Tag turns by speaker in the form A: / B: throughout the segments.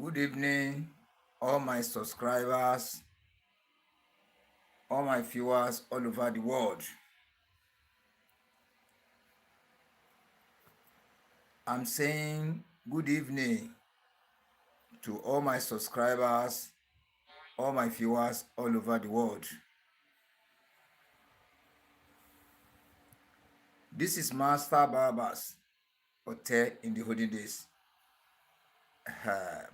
A: Good evening, all my subscribers, all my viewers all over the world. I'm saying good evening to all my subscribers, all my viewers all over the world. This is Master Barber's Hotel in the olden days.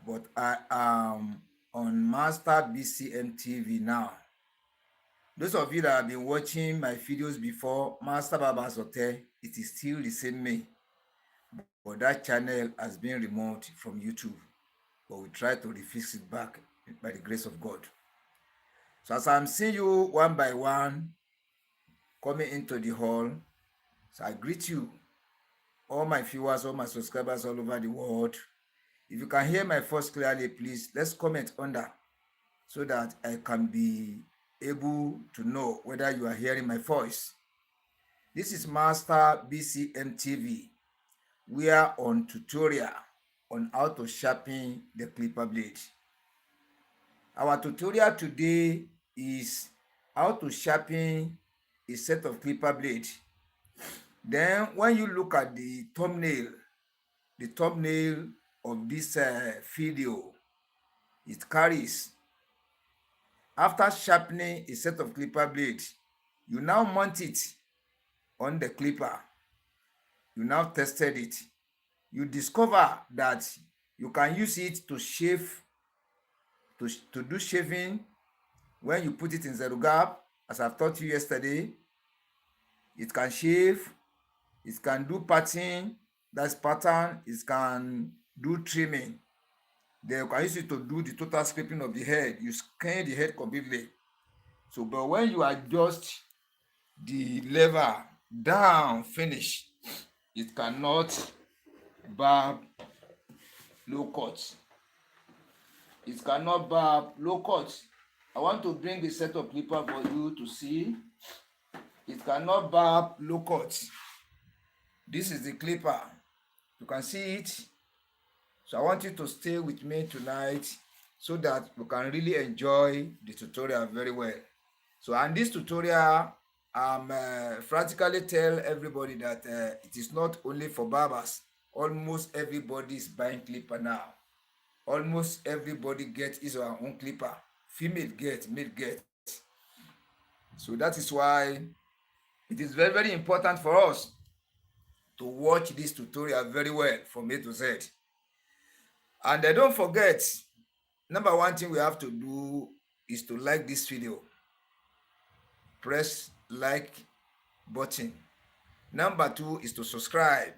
A: But I am on Master BCM TV now. Those of you that have been watching my videos before, Master Barber's Hotel, it is still the same me. But that channel has been removed from YouTube. But we try to refix it back by the grace of God. So as I'm seeing you one by one coming into the hall, so I greet you, all my viewers, all my subscribers all over the world. If you can hear my voice clearly, please let's comment under so that I can be able to know whether you are hearing my voice. This is Master BCM TV. We are on tutorial on how to sharpen the clipper blade. Our tutorial today is how to sharpen a set of clipper blade. Then when you look at the thumbnail of this video, it carries, after sharpening a set of clipper blade, you now mount it on the clipper. You now tested it. You discover that you can use it to shave, to do shaving when you put it in zero gap, as I've taught you yesterday. It can shave, it can do parting, that's pattern, it can do trimming. Then you can use it to do the total scraping of the head. You scan the head completely. So, but when you adjust the lever down, finish, it cannot barb low cut. It cannot barb low cut. I want to bring the set of clipper for you to see. It cannot barb low cut. This is the clipper. You can see it. So I want you to stay with me tonight so that you can really enjoy the tutorial very well. So in this tutorial, I'm practically tell everybody that it is not only for barbers. Almost everybody is buying clipper now. Almost everybody gets his or her own clipper. Female get, male get. So that is why it is very, very important for us to watch this tutorial very well from A to Z. And don't forget, number one thing we have to do is to like this video. Press like button. Number two is to subscribe.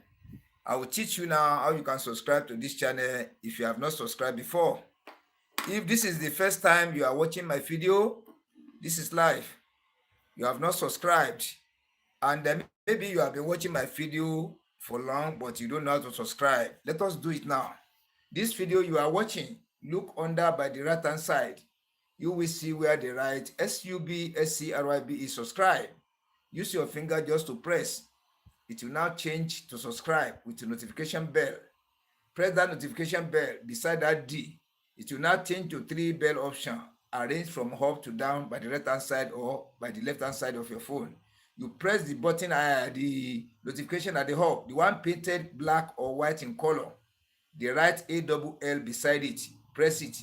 A: I will teach you now how you can subscribe to this channel if you have not subscribed before. If this is the first time you are watching my video, this is live. You have not subscribed, and maybe you have been watching my video for long, but you don't know how to subscribe. Let us do it now. This video you are watching, look under by the right hand side. You will see where they write SUBSCRYB is subscribe. Use your finger just to press. It will now change to subscribe with the notification bell. Press that notification bell beside that D. It will now change to 3 bell option, arranged from up to down by the right hand side or by the left hand side of your phone. You press the button, the notification at the hub, the one painted black or white in color. The right ALL beside it, press it,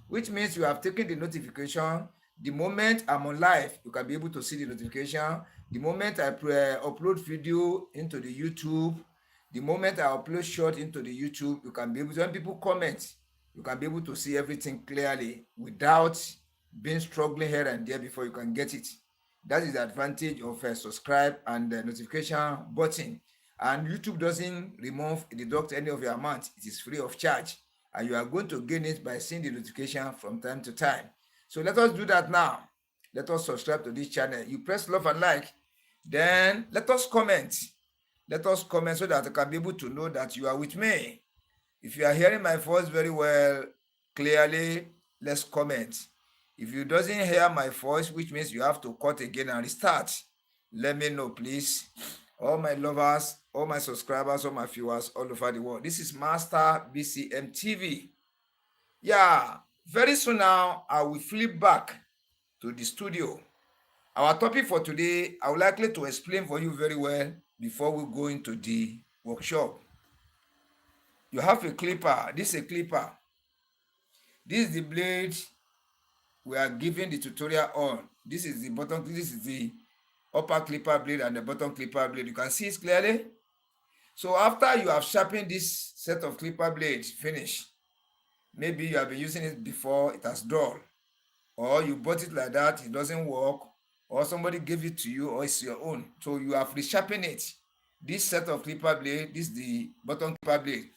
A: which means you have taken the notification. The moment I'm on live, you can be able to see the notification. The moment I upload video into the YouTube, the moment I upload short into the YouTube, you can be able to, when people comment, you can be able to see everything clearly without being struggling here and there before you can get it. That is the advantage of a subscribe and the notification button. And YouTube doesn't deduct any of your amount. It is free of charge, and you are going to gain it by seeing the notification from time to time. So let us do that now. Let us subscribe to this channel. You press love and like, then let us comment. Let us comment so that I can be able to know that you are with me. If you are hearing my voice very well, clearly, let's comment. If you doesn't hear my voice, which means you have to cut again and restart, let me know, please. All my lovers, all my subscribers, all my viewers all over the world. This is Master BCM TV. Yeah, very soon now I will flip back to the studio. Our topic for today, I would likely to explain for you very well before we go into the workshop. You have a clipper. This is a clipper. This is the blade we are giving the tutorial on. This is the bottom, this is the upper clipper blade and the bottom clipper blade. You can see it clearly. So after you have sharpened this set of clipper blades, finish. Maybe you have been using it before, it has dull, or you bought it like that, it doesn't work, or somebody gave it to you, or it's your own. So you have resharpened it. This set of clipper blade, this is the bottom clipper blade.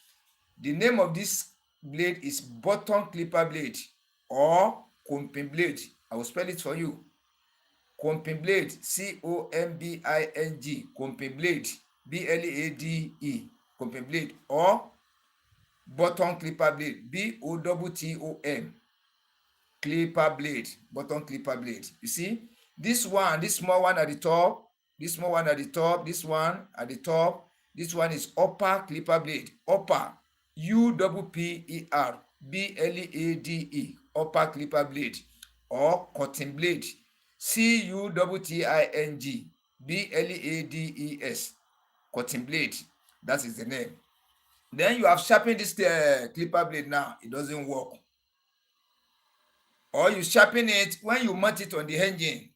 A: The name of this blade is bottom clipper blade or comping blade. I will spell it for you. Comping blade, C-O-M-B-I-N-G, comping blade, B-L-A-D-E, comping blade, or bottom clipper blade, B-O-T-T-O-M, clipper blade, bottom clipper blade. You see, this one, this small one at the top, this small one at the top, this one at the top, this one is upper clipper blade, upper, U-P-P-E-R, B-L-A-D-E, upper clipper blade, or cutting blade, C-U-T-T-I-N-G, B-L-A-D-E-S, cutting blade. That is the name. Then you have sharpened this clipper blade now, it doesn't work. Or you sharpen it when you mount it on the engine,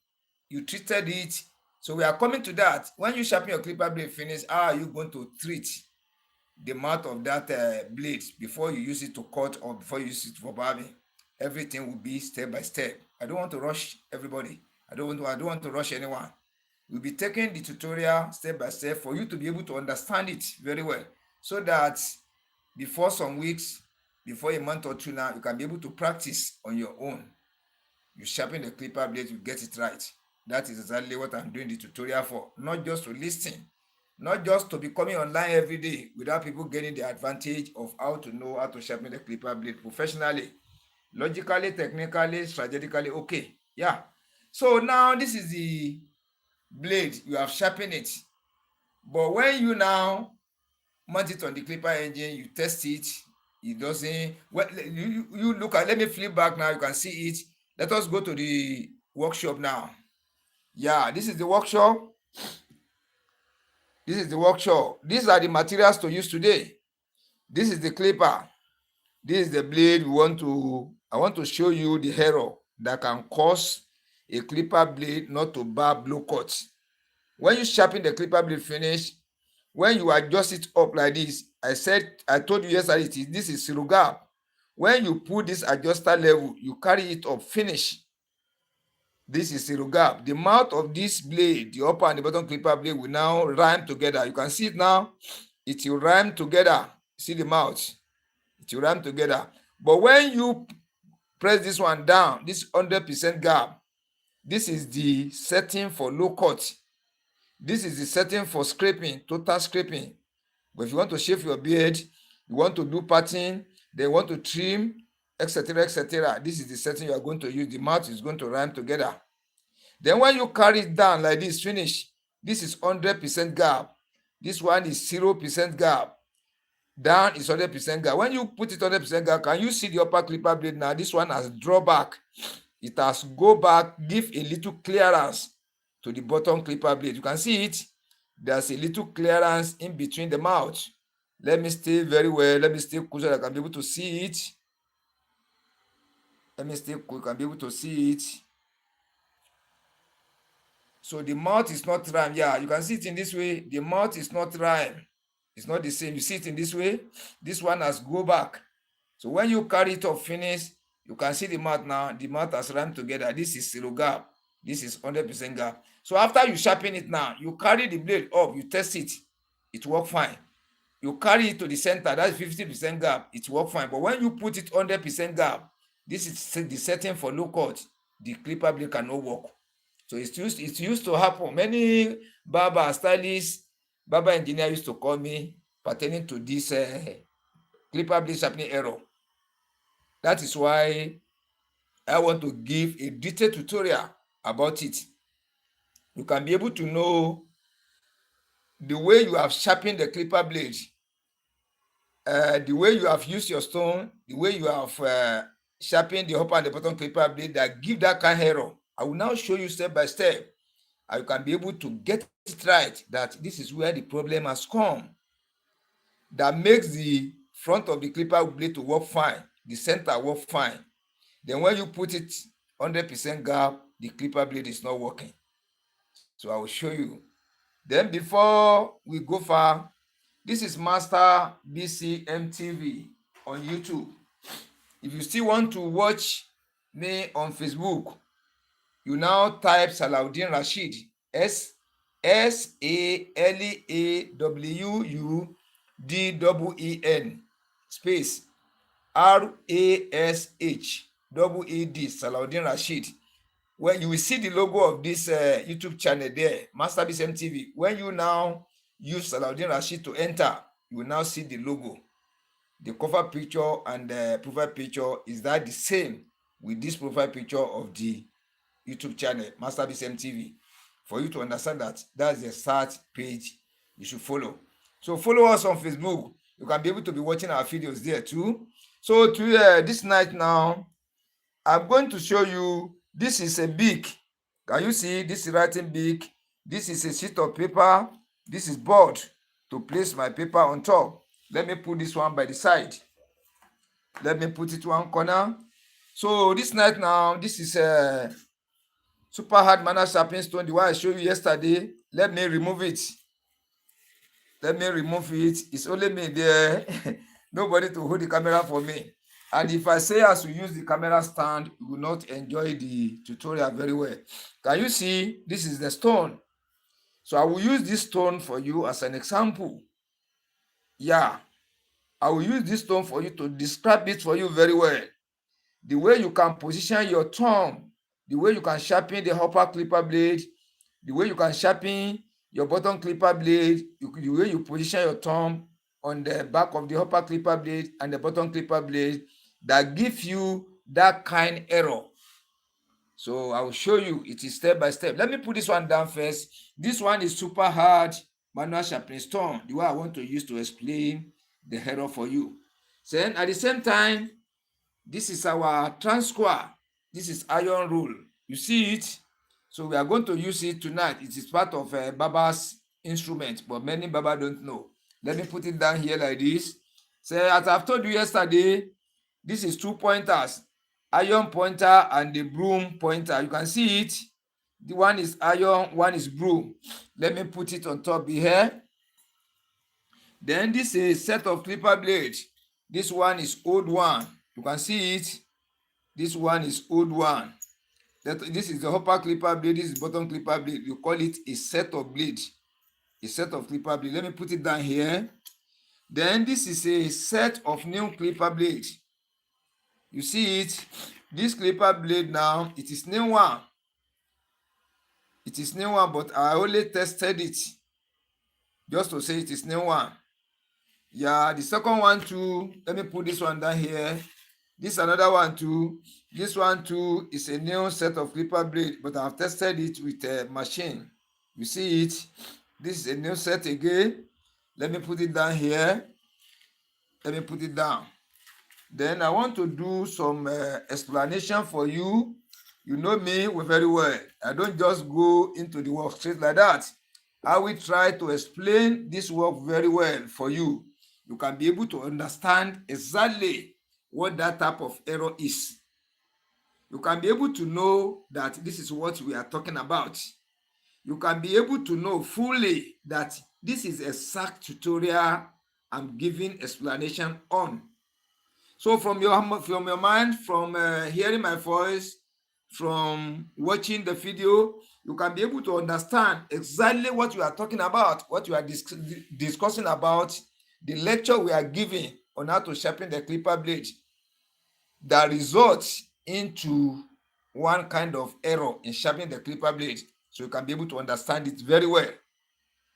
A: you treated it. So we are coming to that. When you sharpen your clipper blade finish, how are you going to treat the mouth of that blade before you use it to cut or before you use it for barbing? Everything will be step by step. I don't want to rush everybody. I don't want to rush anyone. We'll be taking the tutorial step by step for you to be able to understand it very well, so that before some weeks, before a month or two now, you can be able to practice on your own. You sharpen the clipper blade, you get it right. That is exactly what I'm doing the tutorial for. Not just to listen, not just to be coming online every day without people getting the advantage of how to know how to sharpen the clipper blade professionally, logically, technically, strategically. Okay, yeah. So now this is the blade, you have sharpened it. But when you now mount it on the clipper engine, you test it, it doesn't. Well, you look at, let me flip back now, you can see it. Let us go to the workshop now. Yeah, this is the workshop. This is the workshop. These are the materials to use today. This is the clipper. This is the blade I want to show you the error that can cause a clipper blade not to barb low cut. When you sharpen the clipper blade finish, when you adjust it up like this, I told you yesterday, this is zero gap. When you put this adjuster level, you carry it up, finish. This is zero gap. The mouth of this blade, the upper and the bottom clipper blade, will now rhyme together. You can see it now. It will rhyme together. See the mouth? It will rhyme together. But when you press this one down, this 100% gap, this is the setting for low cut. This is the setting for scraping, total scraping. But if you want to shave your beard, you want to do parting, they want to trim, etc., etc., this is the setting you are going to use. The mouth is going to rhyme together. Then when you carry it down like this, finish. This is 100% gap. This one is 0% gap. Down is 100% gap. When you put it 100% gap, can you see the upper clipper blade now? This one has draw back. It has go back, give a little clearance to the bottom clipper blade. You can see it. There's a little clearance in between the mouth. Let me stay very well. Let me stay cool so that I can be able to see it. Let me stay cool, can be able to see it. So the mouth is not rhyme. Yeah, you can see it in this way. The mouth is not rhyme. It's not the same. You see it in this way. This one has go back. So when you carry it up finish, you can see the mouth now. The mouth has rhymed together. This is zero gap. This is 100% gap. So after you sharpen it now, you carry the blade up, you test it. It works fine. You carry it to the center, that's 50% gap. It works fine. But when you put it 100% gap, this is the setting for low cut. The clipper blade cannot work. So it's used to happen. Many barber stylists, barber engineer used to call me pertaining to this clipper blade sharpening error. That is why I want to give a detailed tutorial about it. You can be able to know the way you have sharpened the clipper blade the way you have used your stone, the way you have sharpened the upper and the bottom clipper blade that give that kind of error. I will now show you step by step how you can be able to get it right, that this is where the problem has come. That makes the front of the clipper blade to work fine, the center work fine. Then when you put it 100% gap, the clipper blade is not working. So I will show you. Then before we go far, this is Master BCMTV on YouTube. If you still want to watch me on Facebook, you now type Salahuddin Rashid, SALAAWUDEEN space RASHEED, Salahuddin Rashid. When you will see the logo of this YouTube channel there, Master BCMTV, when you now use Salahuddin Rashid to enter, you will now see the logo. The cover picture and the profile picture is that the same with this profile picture of the YouTube channel, Master BCMTV, for you to understand that that's the search page you should follow. So follow us on Facebook. You can be able to be watching our videos there too. So this night now, I'm going to show you, this is a beak. Can you see this is writing beak? This is a sheet of paper. This is board to place my paper on top. Let me put this one by the side. Let me put it one corner. So this night now, this is a super hard manual sharpening stone, the one I showed you yesterday. Let me remove it. Let me remove it. It's only me there. Nobody to hold the camera for me. And if I say as we use the camera stand, you will not enjoy the tutorial very well. Can you see? This is the stone. So I will use this stone for you as an example. Yeah. I will use this stone for you to describe it for you very well. The way you can position your thumb, the way you can sharpen the upper clipper blade, the way you can sharpen your bottom clipper blade, the way you position your thumb on the back of the upper clipper blade and the bottom clipper blade, that give you that kind error. So I will show you. It is step by step. Let me put this one down first. This one is super hard manual sharpening stone, the way I want to use to explain the error for you. Then at the same time, this is our transquar. This is iron rule. You see it? So we are going to use it tonight. It is part of Baba's instrument, but many Baba don't know. Let me put it down here like this. So as I've told you yesterday, this is 2 pointers, iron pointer and the broom pointer. You can see it. The one is iron, one is broom. Let me put it on top here. Then this is a set of clipper blades. This one is old one. You can see it. This one is old one. This is the upper clipper blade. This is bottom clipper blade. You call it a set of blades. A set of clipper blade. Let me put it down here. Then this is a set of new clipper blades. You see it. This clipper blade now, it is new one. It is new one, but I only tested it just to say it is new one. Yeah, the second one too. Let me put this one down here. This another one too. This one too is a new set of clipper blade, but I've tested it with a machine. You see it? This is a new set again. Let me put it down here. Let me put it down. Then I want to do some explanation for you. You know me very well. I don't just go into the work straight like that. I will try to explain this work very well for you. You can be able to understand exactly what that type of error is. You can be able to know that this is what we are talking about. You can be able to know fully that this is a exact tutorial I'm giving explanation on. So from your mind, from hearing my voice, from watching the video, you can be able to understand exactly what you are talking about, what you are discussing about, the lecture we are giving on how to sharpen the clipper blade that results into one kind of error in sharpening the clipper blade. So you can be able to understand it very well.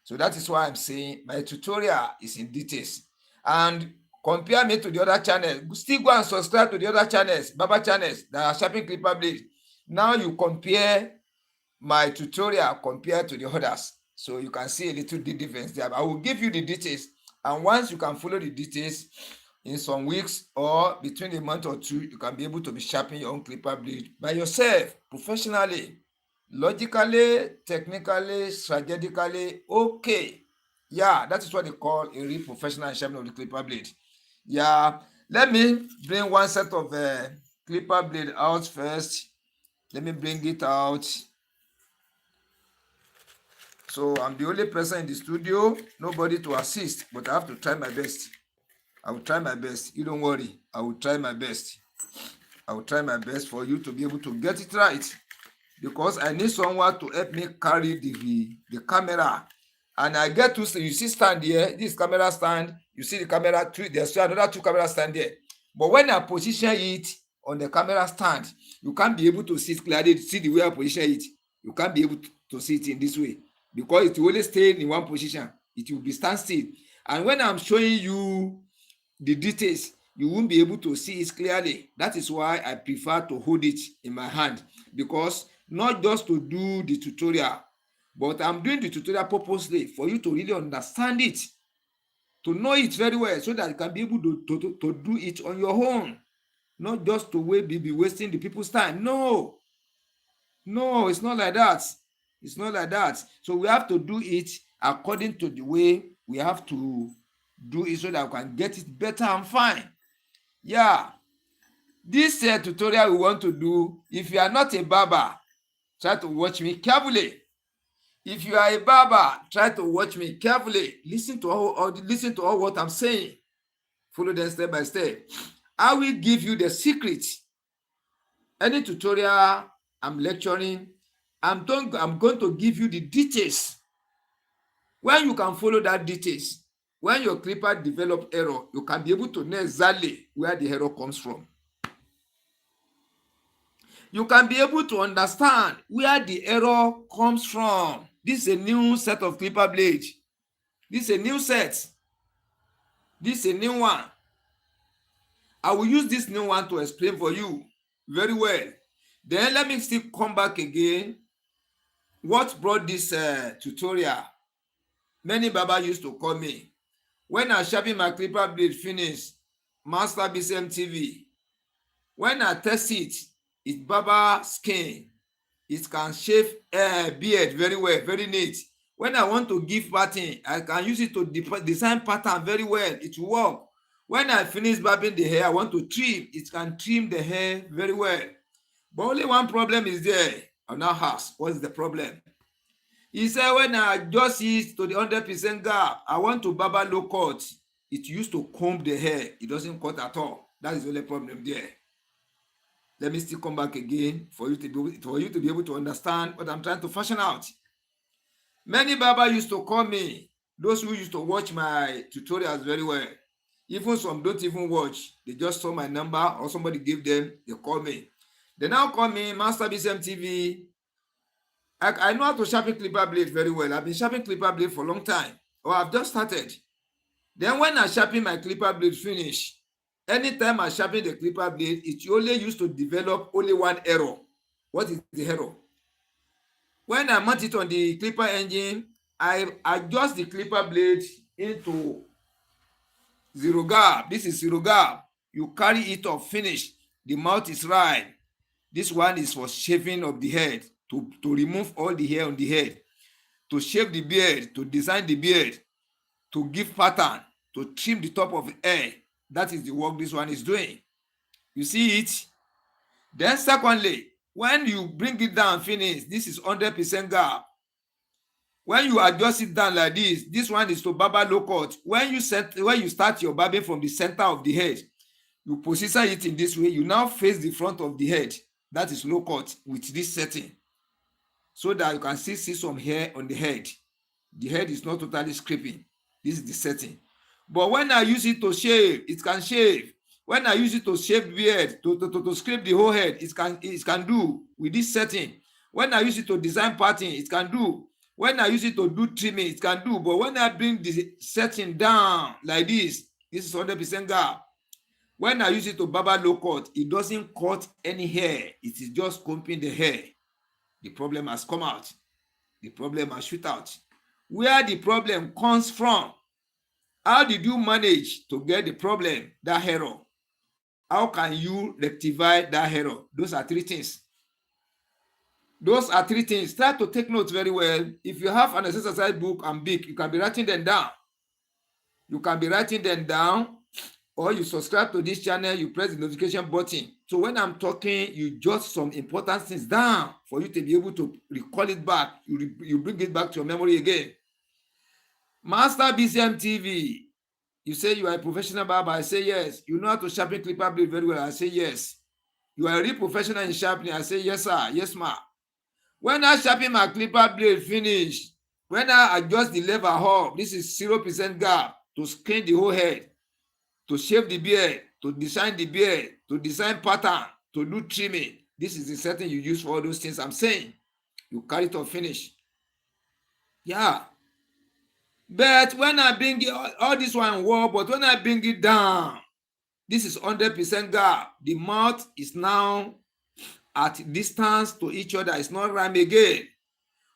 A: So that is why I'm saying my tutorial is in details. And compare me to the other channels. Still go and subscribe to the other channels, Baba channels that are sharpening clipper blade. Now you compare my tutorial compared to the others. So you can see a little difference there. I will give you the details. And once you can follow the details, in some weeks or between a month or two, you can be able to be sharpening your own clipper blade by yourself, professionally, logically, technically, strategically. Okay. Yeah, that is what they call a real professional sharpening of the clipper blade. Yeah, let me bring one set of clipper blade out first. Let me bring it out. So I'm the only person in the studio, nobody to assist, but I have to try my best. I will try my best. You don't worry. I will try my best. I will try my best for you to be able to get it right, because I need someone to help me carry the camera. And I get to see, you see stand here, this camera stand, you see the camera, there's another two camera stand there. But when I position it on the camera stand, you can't be able to see it clearly, see the way I position it. You can't be able to see it in this way, because it will only stay in one position. It will be stand still. And when I'm showing you the details, you won't be able to see it clearly. That is why I prefer to hold it in my hand, because not just to do the tutorial, but I'm doing the tutorial purposely for you to really understand it, to know it very well, so that you can be able to do it on your own, not just to be wasting the people's time. No, it's not like that. It's not like that. So we have to do it according to the way we have to do it, so that we can get it better and fine. Yeah, this tutorial we want to do, if you are not a barber, try to watch me carefully. If you are a barber, try to watch me carefully. Listen to all what I'm saying. Follow them step by step. I will give you the secret. Any tutorial I'm lecturing, I'm going to give you the details. When you can follow that details, when your clipper develop error, you can be able to know exactly where the error comes from. You can be able to understand where the error comes from. This is a new set of clipper blades. This is a new set. This is a new one. I will use this new one to explain for you very well. Then let me still come back again. What brought this tutorial? Many barbers used to call me. When I sharpen my clipper blade finish, Master BCM TV, when I test it, it's barber skin. It can shave beard very well, very neat. When I want to give pattern, I can use it to design pattern very well. It will work. When I finish barbing the hair, I want to trim. It can trim the hair very well. But only one problem is there. I'll now ask, what is the problem? He said, when I adjust it to the 100% gap, I want to barber low cut. It used to comb the hair. It doesn't cut at all. That is the only problem there. Let me still come back again for you to be able to understand what I'm trying to fashion out. Many barbers used to call me, those who used to watch my tutorials very well. Even some don't even watch. They just saw my number or somebody gave them, they call me. They now call me, Master BCM TV. I know how to sharpen clipper blade very well. I've been sharpening clipper blade for a long time. Or I've just started. Then when I sharpen my clipper blade finish, anytime I sharpen the clipper blade, it only used to develop only one error. What is the error? When I mount it on the clipper engine, I adjust the clipper blade into zero gap. This is zero gap. You carry it off, finish. The mouth is right. This one is for shaving of the head, to remove all the hair on the head, to shave the beard, to design the beard, to give pattern, to trim the top of the hair. That is the work this one is doing. You see it? Then secondly, when you bring it down finish, this is 100% gap. When you adjust it down like this one is to barber low cut. When you start your barbing from the center of the head, you position it in this way. You now face the front of the head. That is low cut with this setting, so that you can see some hair on the head. The head is not totally scraping. This is the setting. But when I use it to shave, it can shave. When I use it to shave beard, to scrape the whole head, it can do with this setting. When I use it to design pattern, it can do. When I use it to do trimming, it can do. But when I bring the setting down like this is 100% gap. When I use it to barber low cut, it doesn't cut any hair. It is just combing the hair. The problem has come out. The problem has shoot out. Where the problem comes from, How did you manage to get the problem, that error? How can you rectify that error? Those are three things. Those are three things. Try to take notes very well. If you have an exercise book and book, you can be writing them down. You can be writing them down, or you subscribe to this channel, you press the notification button. So when I'm talking, you jot some important things down for you to be able to recall it back. You bring it back to your memory again. Master BCM TV, you say you are a professional barber. I say yes. You know how to sharpen clipper blade very well. I say yes. You are a real professional in sharpening. I say yes, sir. Yes, ma. When I sharpen my clipper blade finish, when I adjust the lever hub, this is 0% gap to screen the whole head, to shave the beard, to design the beard, to design pattern, to do trimming. This is the setting you use for all those things I'm saying. You carry it to finish. Yeah. But when I bring it, all this one work, but when I bring it down, this is 100% gap. The mouth is now at distance to each other. It's not rhyme again.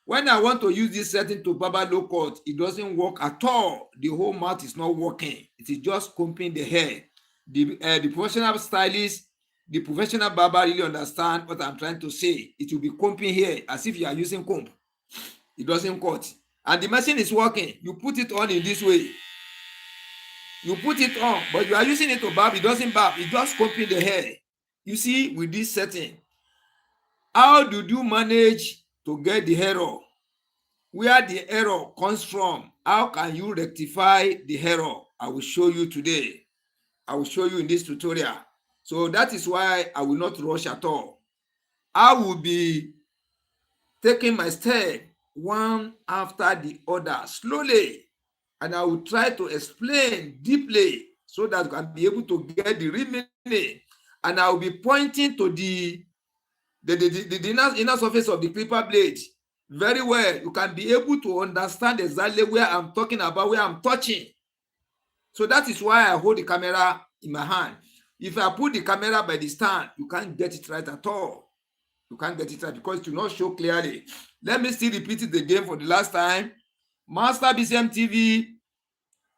A: When I want to use this setting to barber low cut, it doesn't work at all. The whole mouth is not working. It is just combing the hair. The professional stylist, the professional barber really understand what I'm trying to say. It will be combing here as if you are using comb. It doesn't cut. And the machine is working. You put it on in this way. You put it on, but you are using it to barb. It doesn't barb. It just combing the hair. You see, with this setting, how do you manage to get the error? Where the error comes from? How can you rectify the error? I will show you today. I will show you in this tutorial. So that is why I will not rush at all. I will be taking my step one after the other slowly, and I will try to explain deeply so that you can be able to get the real meaning. And I will be pointing to the inner surface of the clipper blade very well. You can be able to understand exactly where I'm talking about, where I'm touching. So that is why I hold the camera in my hand. If I put the camera by the stand, you can't get it right at all. You can't get it right because it will not show clearly. Let me still repeat it again for the last time. Master BCM TV,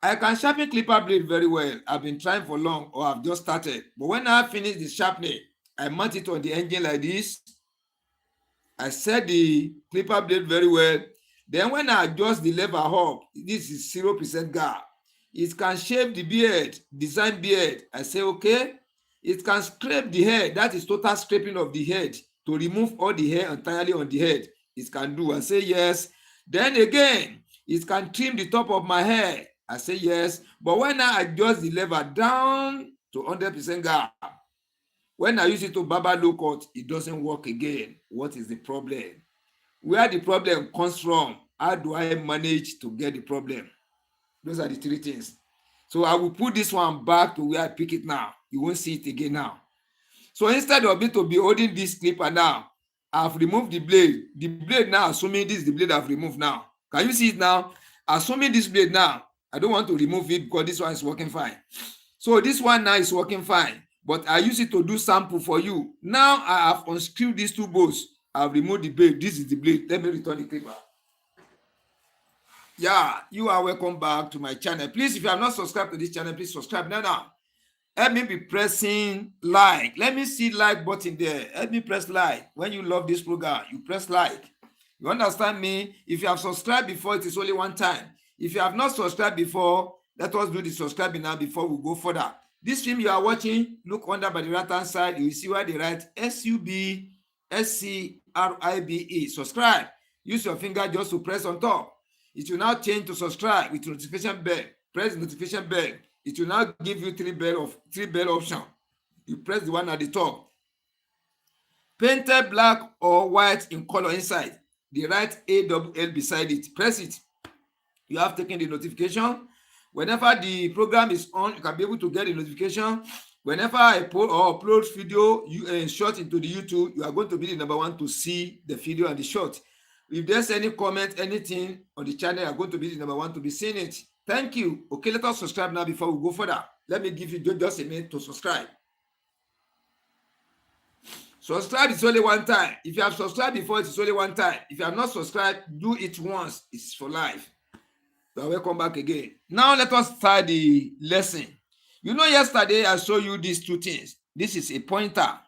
A: I can sharpen clipper blade very well. I've been trying for long, or I've just started. But when I finish the sharpening, I mount it on the engine like this. I set the clipper blade very well. Then when I adjust the lever hub, this is 0% gap. It can shave the beard, design beard. I say, okay. It can scrape the hair. That is total scraping of the head to remove all the hair entirely on the head. It can do. I say, yes. Then again, it can trim the top of my hair. I say, yes. But when I adjust the lever down to 100% gap, when I use it to barber low cut, it doesn't work again. What is the problem? Where the problem comes from? How do I manage to get the problem? Those are the three things. So I will put this one back to where I pick it now. You won't see it again now. So instead of me to be holding this clipper now, I've removed the blade. The blade now, assuming this is the blade I've removed now. Can you see it now? Assuming this blade now, I don't want to remove it because this one is working fine. So this one now is working fine, but I use it to do sample for you. Now I have unscrewed these two bolts. I've removed the blade. This is the blade. Let me return the clipper. Yeah, you are welcome back to my channel. Please, if you have not subscribed to this channel, please subscribe now. Help me be pressing like. Let me see like button there. Help me press like. When you love this program, you press like. You understand me? If you have subscribed before, it is only one time. If you have not subscribed before, let us do the subscribing now before we go further. This film you are watching, look under by the right hand side. You will see where they write SUBSCRIBE. Subscribe. Use your finger just to press on top. It will now change to subscribe with notification bell. Press the notification bell. It will now give you three bell option. You press the one at the top. Painted black or white in color inside. The right AWL beside it. Press it. You have taken the notification. Whenever the program is on, you can be able to get the notification. Whenever I upload video short into the YouTube, you are going to be the number one to see the video and the short. If there's any comment, anything on the channel, I'm going to be the number one to be seeing it. Thank you. Okay, let us subscribe now before we go further. Let me give you just a minute to subscribe. Subscribe is only one time. If you have subscribed before, it's only one time. If you have not subscribed, do it once. It's for life. You are welcome back again. Now let us start the lesson. You know, yesterday I showed you these two things. This is a pointer.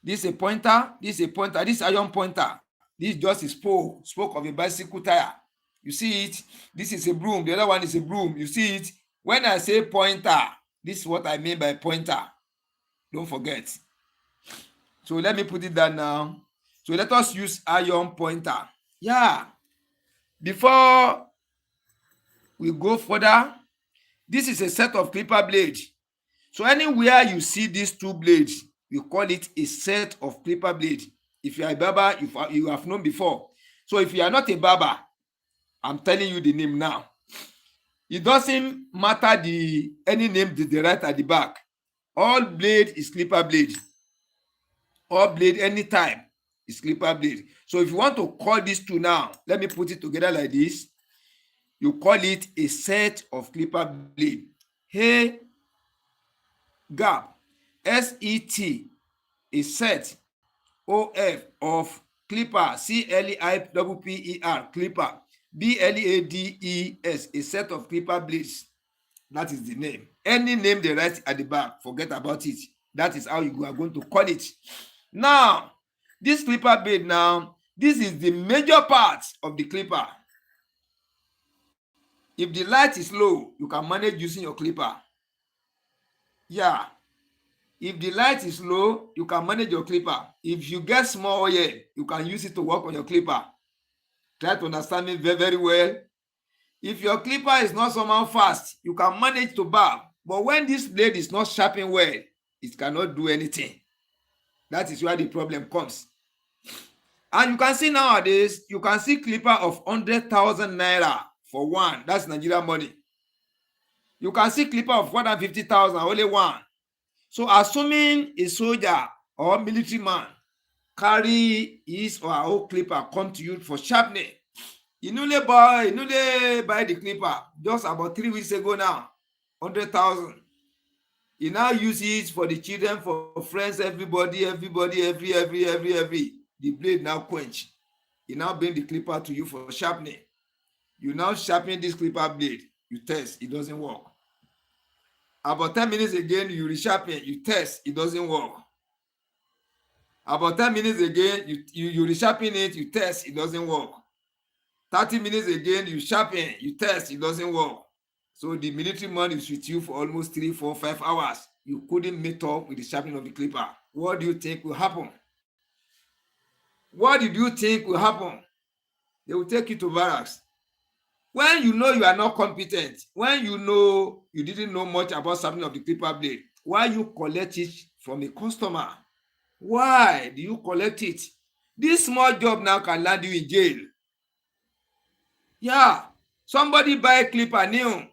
A: This is a pointer. This is a pointer. This iron pointer. This just a spoke of a bicycle tire. You see it? This is a broom. The other one is a broom. You see it? When I say pointer, this is what I mean by pointer. Don't forget. So let me put it down now. So let us use iron pointer. Yeah. Before we go further, this is a set of clipper blades. So anywhere you see these two blades, we call it a set of clipper blades. If you are a barber, you have known before. So if you are not a barber, I'm telling you the name now. It doesn't matter any name they write at the back. All blade is clipper blade. All blade anytime is clipper blade. So if you want to call these two now, let me put it together like this. You call it a set of clipper blade. Hey, gap, S-E-T, a set, O-F, of clipper, C-L-I-P-P-E-R, clipper, B-L-A-D-E-S, a set of clipper blades. That is the name. Any name they write at the back, forget about it. That is how you are going to call it. Now, this clipper blade now, this is the major part of the clipper. If the light is low, you can manage using your clipper. Yeah. If the light is low, you can manage your clipper. If you get small oil, you can use it to work on your clipper. Try to understand me very, very well. If your clipper is not somehow fast, you can manage to barb. But when this blade is not sharpened well, it cannot do anything. That is where the problem comes. And you can see nowadays, you can see clipper of 100,000 naira for one. That's Nigerian money. You can see clipper of 150,000, only one. So assuming a soldier or military man carry his or her own clipper come to you for sharpening, you newly buy the clipper just about 3 weeks ago now, 100,000. You now use it for the children, for friends, everybody, every. The blade now quench. You now bring the clipper to you for sharpening. You now sharpen this clipper blade. You test, it doesn't work. About 10 minutes again, you resharpen, you test, it doesn't work. About 10 minutes again, you resharpen it, you test, it doesn't work. 30 minutes again, you sharpen, you test, it doesn't work. So the military man is with you for almost 3, 4, 5 hours. You couldn't meet up with the sharpening of the clipper. What do you think will happen? What did you think will happen? They will take you to barracks. When you know you are not competent, when you know you didn't know much about sharpening of the clipper blade, why you collect it from a customer? Why do you collect it? This small job now can land you in jail. Yeah, somebody buy a clipper new,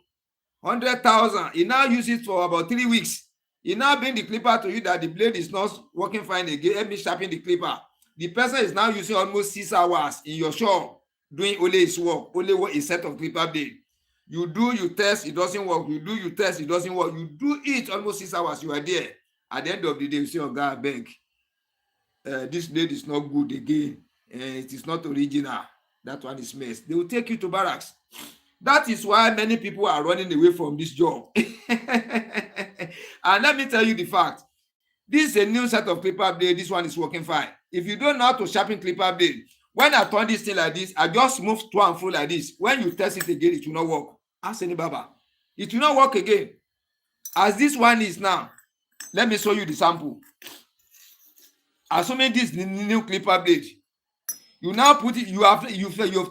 A: 100,000. He now use it for about 3 weeks. He now bring the clipper to you that the blade is not working fine again. Let me sharpen the clipper. The person is now using almost 6 hours in your shop doing only his work, only a set of clipper blade. You do, you test, it doesn't work. You do, you test, it doesn't work. You do it almost 6 hours. You are there. At the end of the day, you say, "Oh God, beg, this blade is not good again. It is not original. That one is mess." They will take you to barracks. That is why many people are running away from this job. And let me tell you the fact. This is a new set of clipper blade. This one is working fine. If you don't know how to sharpen clipper blade, when I turn this thing like this, I just move to and fro like this. When you test it again, it will not work. Ask any barber. It will not work again. As this one is now, let me show you the sample. Assuming this new clipper blade, you now put it, you have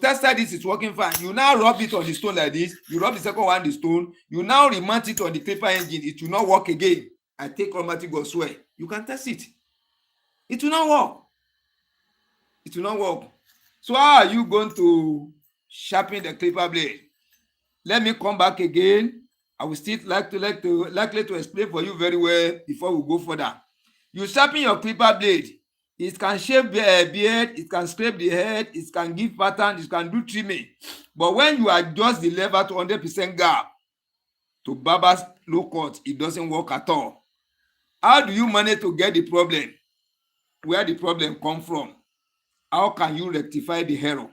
A: tested this, it's working fine. You now rub it on the stone like this. You rub the second one on the stone. You now remount it on the clipper engine. It will not work again. I take Almighty God swear. You can test it. It will not work. It will not work. So how are you going to sharpen the clipper blade? Let me come back again. I will still likely to explain for you very well before we go further. You sharpen your clipper blade. It can shave the beard, it can scrape the head, it can give pattern, it can do trimming. But when you adjust the lever to 100% gap to barber's low cut, it doesn't work at all. How do you manage to get the problem? Where the problem come from? How can you rectify the error?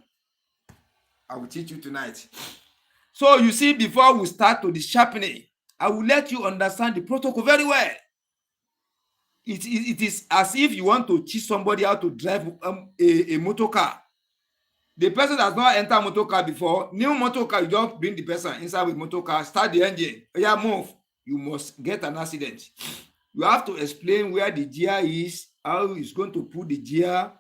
A: I will teach you tonight. So you see, before we start to the sharpening, I will let you understand the protocol very well. It is as if you want to teach somebody how to drive a motor car. The person has not entered motor car before. New motor car, you just bring the person inside with motor car, start the engine. Yeah, move. You must get an accident. You have to explain where the gear is, how it's going to put the gear,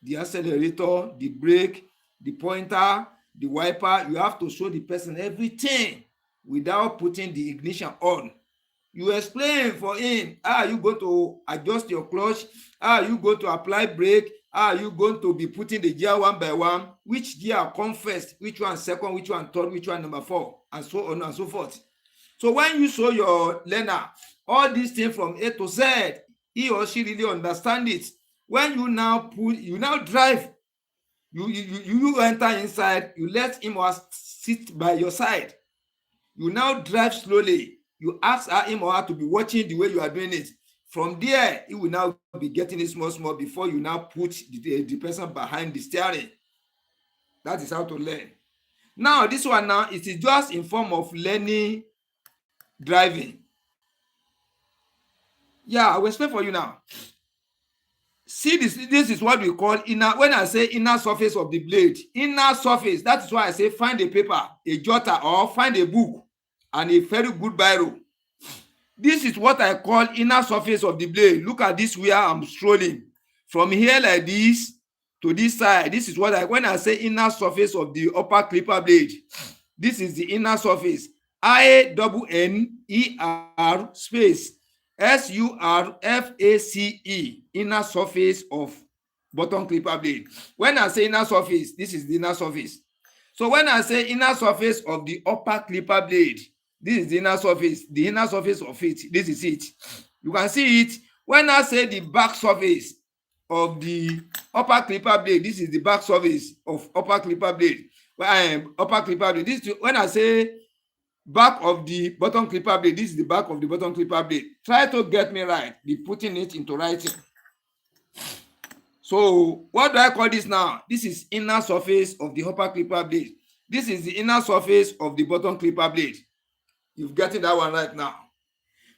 A: the accelerator, the brake, the pointer, the wiper. You have to show the person everything without putting the ignition on. You explain for him how you going to adjust your clutch, how you going to apply brake, how you going to be putting the gear one by one, which gear come first, which one second, which one third, which one number 4, and so on and so forth. So when you show your learner all these things from A to Z, he or she really understand it. When you now drive, you enter inside, you let him or sit by your side. You now drive slowly. You ask him or her to be watching the way you are doing it. From there, he will now be getting it small before you now put the person behind the steering. That is how to learn. Now, this one now, it is just in form of learning driving. Yeah, I will explain for you now. See, this is what we call inner. When I say inner surface of the blade, inner surface, that is why I say find a paper, a jotter, or find a book and a very good biro. This is what I call inner surface of the blade. Look at this where I'm strolling. From here like this to this side. This is what when I say inner surface of the upper clipper blade, this is the inner surface. INNER space SURFACE, inner surface of bottom clipper blade. When I say inner surface, this is the inner surface. So when I say inner surface of the upper clipper blade, this is the inner surface of it. This is it. You can see it. When I say the back surface of the upper clipper blade, this is the back surface of upper clipper blade. This is, when I say back of the bottom clipper blade, this is the back of the bottom clipper blade. Try to get me right. Be putting it into writing. So what do I call this now? This is inner surface of the upper clipper blade. This is the inner surface of the bottom clipper blade. You've gotten that one right now.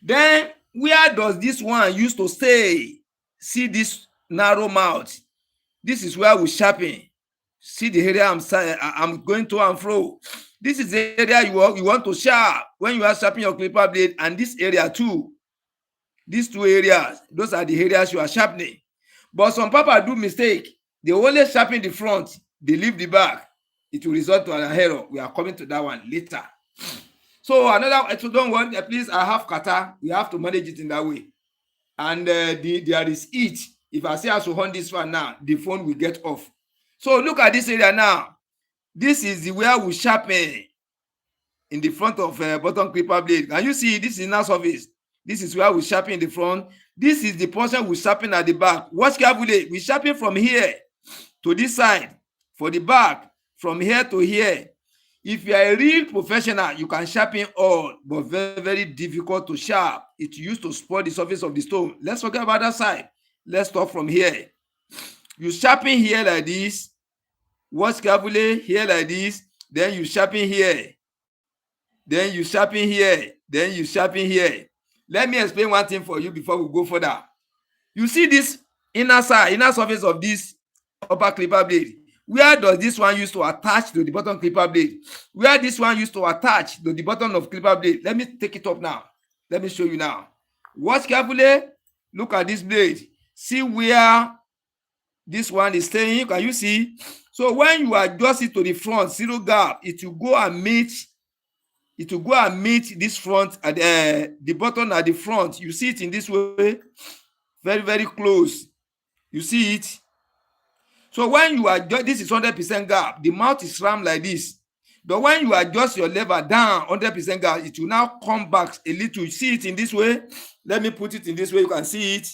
A: Then where does this one used to stay? See this narrow mouth. This is where we sharpen. See the area I'm going to and fro. This is the area you want to sharp when you are sharpening your clipper blade, and this area too. These two areas, those are the areas you are sharpening. But some people do mistake. They only sharpen the front, they leave the back. It will result to an error. We are coming to that one later. So so don't worry, please, I have kata. We have to manage it in that way. And there is it. If I say I should hold this one now, the phone will get off. So look at this area now. This is the where we sharpen in the front of bottom clipper blade. Can you see this is inner surface? This is where we sharpen in the front. This is the portion we sharpen at the back. Watch carefully. We sharpen from here to this side. For the back, from here to here. If you are a real professional, you can sharpen all, but very, very difficult to sharp. It used to spoil the surface of the stone. Let's forget about that side. Let's start from here. You sharpen here like this. Watch carefully, here like this. Then you sharpen here. Then you sharpen here. Then you sharpen here. Let me explain one thing for you before we go further. You see this inner surface of this upper clipper blade. Where does this one used to attach to the bottom clipper blade? Where this one used to attach to the bottom of clipper blade? Let me take it up now. Let me show you now. Watch carefully. Look at this blade. See where this one is staying. Can you see? So when you adjust it to the front, zero gap, it will go and meet this front at the button at the front. You see it in this way, very, very close. You see it. So when you adjust, this is 100% gap. The mouth is rammed like this. But when you adjust your lever down 100% gap, it will now come back a little. You see it in this way. Let me put it in this way. You can see it.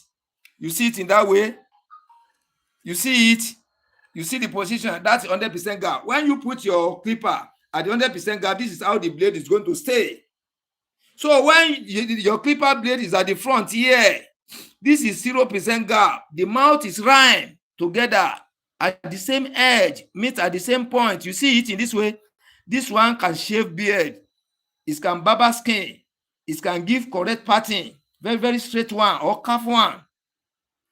A: You see it in that way. You see it. You see the position. That's 100% gap. When you put your clipper at the 100% gap, this is how the blade is going to stay. So when your clipper blade is at the front here, this is 0% gap. The mouth is rhymed together at the same edge, meet at the same point. You see it in this way. This one can shave beard. It can barber skin. It can give correct pattern, very, very straight one or curve one.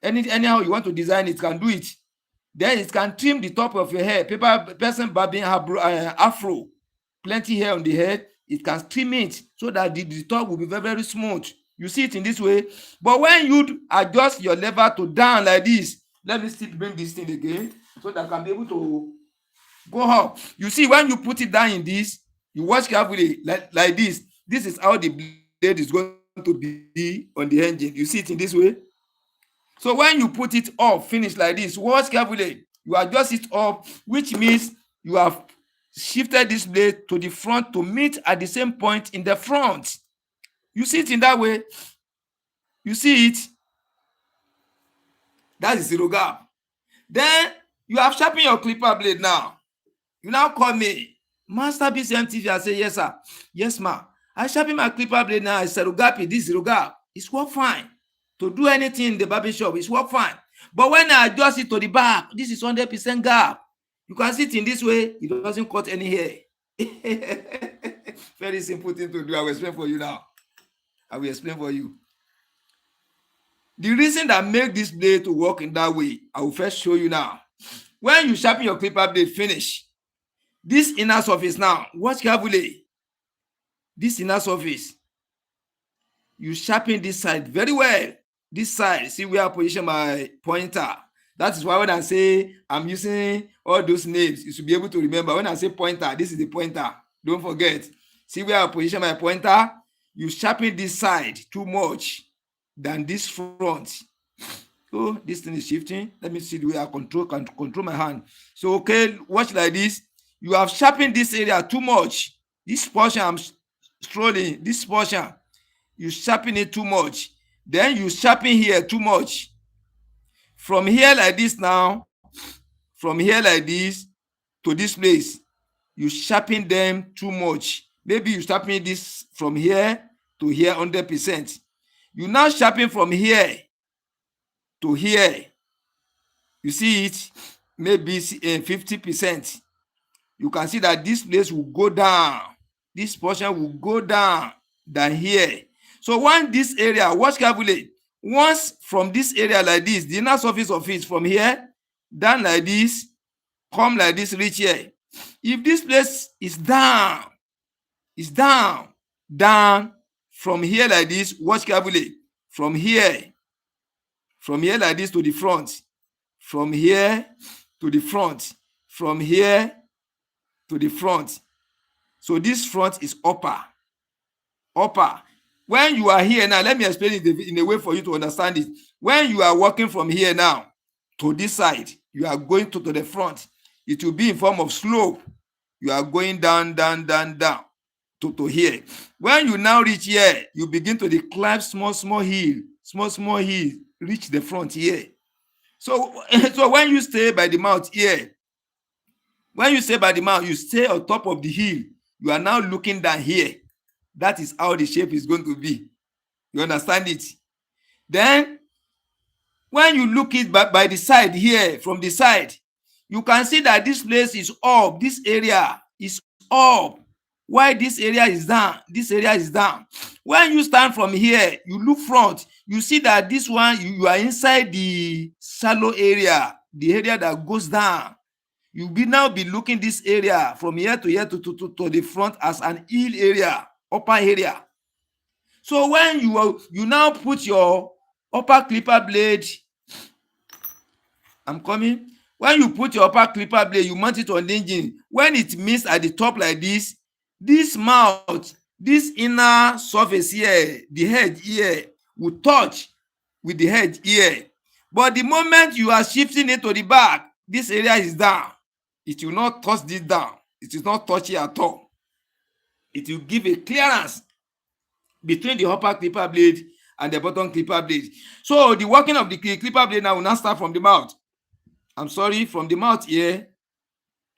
A: Anyhow you want to design it, can do it. Then it can trim the top of your hair. Person barbing afro, plenty hair on the head, it can trim it so that the top will be very, very smooth. You see it in this way. But when you adjust your lever to down like this, let me still bring this thing again so that I can be able to go up. You see, when you put it down in this, you watch carefully like this. This is how the blade is going to be on the engine. You see it in this way. So when you put it up, finish like this, watch carefully. You adjust it up, which means you have shifted this blade to the front to meet at the same point in the front. You see it in that way. You see it. That is zero gap. Then you have sharpened your clipper blade now. You now call me, Master BCMTV. I say, yes, sir. Yes, ma. I sharpen my clipper blade now. I zero gap. This zero gap. It's work fine. To do anything in the barber shop, it's work fine. But when I adjust it to the back, this is 100% gap. You can see it in this way. It doesn't cut any hair. Very simple thing to do. I will explain for you now. I will explain for you. The reason that make this blade to work in that way, I will first show you now. When you sharpen your clipper blade, finish. This inner surface now, watch carefully. This inner surface, you sharpen this side very well. This side, see where I position my pointer. That is why when I say I'm using all those names, you should be able to remember. When I say pointer, this is the pointer. Don't forget. See where I position my pointer? You sharpen this side too much than this front. So this thing is shifting. Let me see the way I can control my hand. So okay, watch like this. You have sharpened this area too much. This portion I'm strolling, this portion, you sharpen it too much. Then you sharpen here too much. From here like this now, from here like this to this place, you sharpen them too much. Maybe you sharpen this from here to here 100%. You now sharpen from here to here. You see it, maybe 50%. You can see that this place will go down. This portion will go down than here. So once this area, watch carefully. Once from this area like this, the inner surface of it from here down like this, come like this, reach here. If this place is down, down from here like this, watch carefully. From here like this to the front, from here to the front, from here to the front. So this front is upper. When you are here now, let me explain it in a way for you to understand it. When you are walking from here now to this side, you are going to the front. It will be in form of slope. You are going down to here. When you now reach here, you begin to climb small hill, reach the front here. So when you stay by the mouth here, you stay on top of the hill. You are now looking down here. That is how the shape is going to be. You understand it? Then, when you look it by the side here, from the side, you can see that this place is up. This area is up. Why this area is down? This area is down. When you stand from here, you look front, you see that this one, you are inside the shallow area, the area that goes down. You will now be looking this area from here to here to the front as an hill area, upper area. So when you now put your upper clipper blade, I'm coming. When you put your upper clipper blade, you mount it on the engine. When it meets at the top like this, this mouth, this inner surface here, the head here, will touch with the head here. But the moment you are shifting it to the back, this area is down. It will not touch this down. It is not touchy at all. It will give a clearance between the upper clipper blade and the bottom clipper blade. So the working of the clipper blade now will not start from the mouth. From the mouth here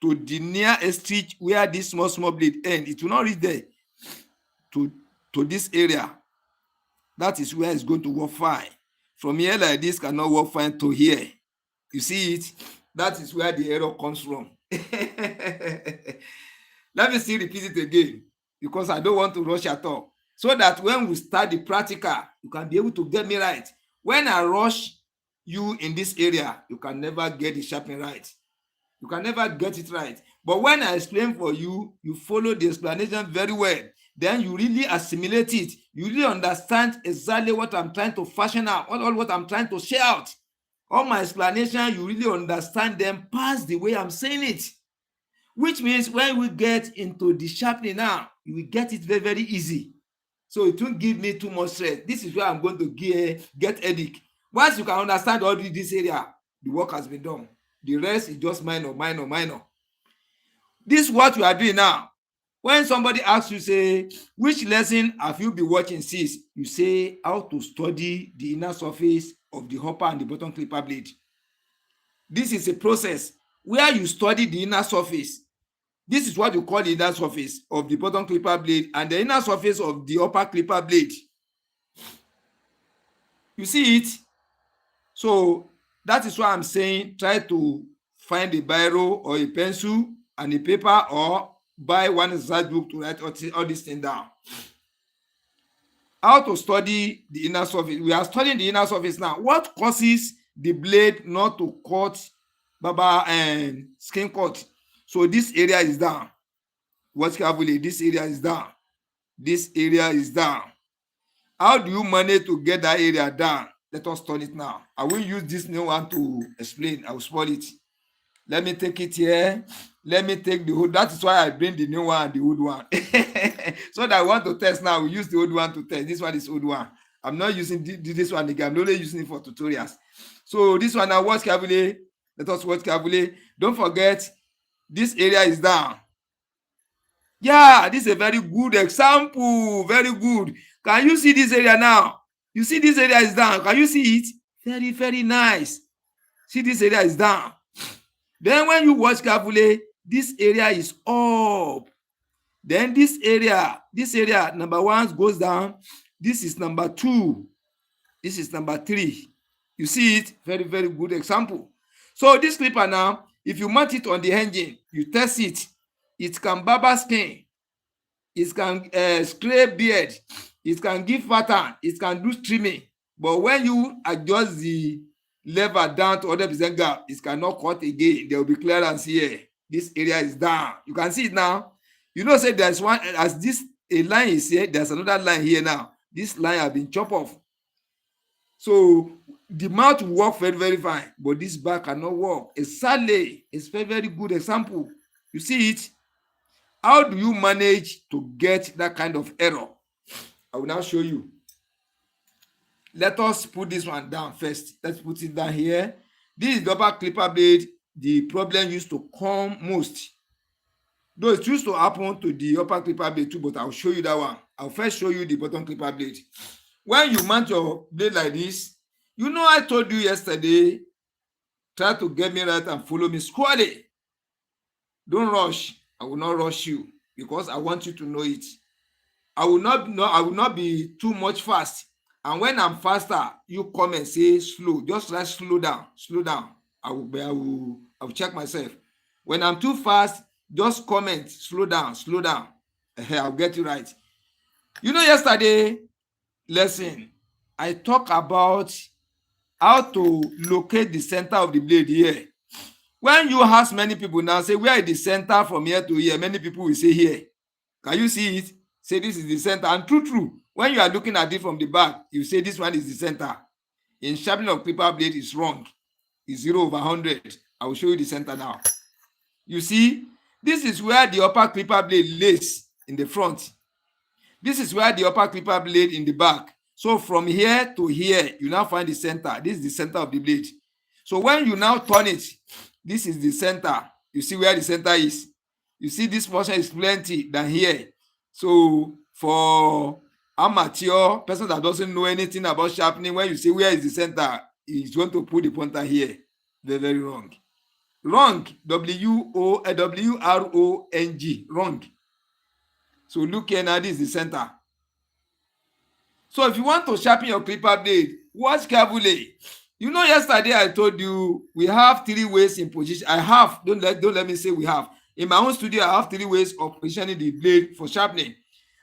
A: to the nearest stitch where this small blade ends. It will not reach there to this area. That is where it's going to work fine. From here like this cannot work fine to here. You see it? That is where the error comes from. Let me still repeat it again because I don't want to rush at all. So that when we start the practical, you can be able to get me right. When I rush you in this area, you can never get the sharpening right. You can never get it right. But when I explain for you, you follow the explanation very well. Then you really assimilate it. You really understand exactly what I'm trying to fashion out, all what I'm trying to share out. All my explanation, you really understand them past the way I'm saying it. Which means when we get into the sharpening now, you will get it very, very easy. So it won't give me too much stress. This is where I'm going to get headache. Once you can understand all this area, the work has been done. The rest is just minor. This is what you are doing now. When somebody asks you, say, which lesson have you been watching since? You say, how to study the inner surface of the upper and the bottom clipper blade. This is a process where you study the inner surface. This is what you call the inner surface of the bottom clipper blade and the inner surface of the upper clipper blade. You see it? So that is why I'm saying try to find a biro or a pencil and a paper, or buy one exercise book to write all this thing down. How to study the inner surface. We are studying the inner surface now. What causes the blade not to cut barber and skin cut? So this area is down. Watch carefully. This area is down. This area is down. How do you manage to get that area down? Let us turn it now. I will use this new one to explain. I will spoil it. Let me take it here. Let me take the old. That is why I bring the new one and the old one. So that I want to test now. We use the old one to test. This one is old one. I'm not using this one again. I'm only using it for tutorials. So this one now, watch carefully. Let us watch carefully. Don't forget, this area is down. Yeah, this is a very good example. Very good. Can you see this area now? You see this area is down. Can you see it? Very, very nice. See, this area is down. Then when you watch carefully, this area is up. Then this area, number 1 goes down. This is number 2. This is number 3. You see it? Very, very good example. So this clipper now, if you mount it on the engine, you test it. It can barber skin. It can scrape beard. It can give pattern. It can do trimming. But when you adjust the lever down to 100% gap, it cannot cut again. There will be clearance here. This area is down. You can see it now. You know, say there's one, as this a line is here, there's another line here now. This line has been chopped off. So the mouth will work very, very fine, but this back cannot work. Exactly. It's very, very good example. You see it? How do you manage to get that kind of error? I will now show you. Let us put this one down first. Let's put it down here. This is the upper clipper blade. The problem used to come most. Though it used to happen to the upper clipper blade too, but I'll show you that one. I'll first show you the bottom clipper blade. When you mount your blade like this, you know I told you yesterday, try to get me right and follow me squarely. Don't rush. I will not rush you because I want you to know it. I will not be too much fast. And when I'm faster, you come and say slow. Just like slow down. I will check myself. When I'm too fast, just comment slow down. I'll get you right. You know, yesterday lesson, I talk about how to locate the center of the blade here. When you ask many people now, say where is the center from here to here? Many people will say here. Can you see it? Say this is the center. And true. When you are looking at it from the back, you say this one is the center. In sharpening of clipper blade, is wrong. It's 0/100. I will show you the center now. You see, this is where the upper clipper blade lays in the front. This is where the upper clipper blade in the back. So from here to here, you now find the center. This is the center of the blade. So when you now turn it, this is the center. You see where the center is. You see this portion is plenty than here. So for amateur person that doesn't know anything about sharpening, when you say where is the center, he's going to put the pointer here. Very, very wrong. Wrong. W-R-O-N-G. Wrong. So look here now, this is the center. So if you want to sharpen your clipper blade, watch carefully. You know, yesterday I told you we have 3 ways in position. Don't let me say we have. In my own studio, I have 3 ways of positioning the blade for sharpening.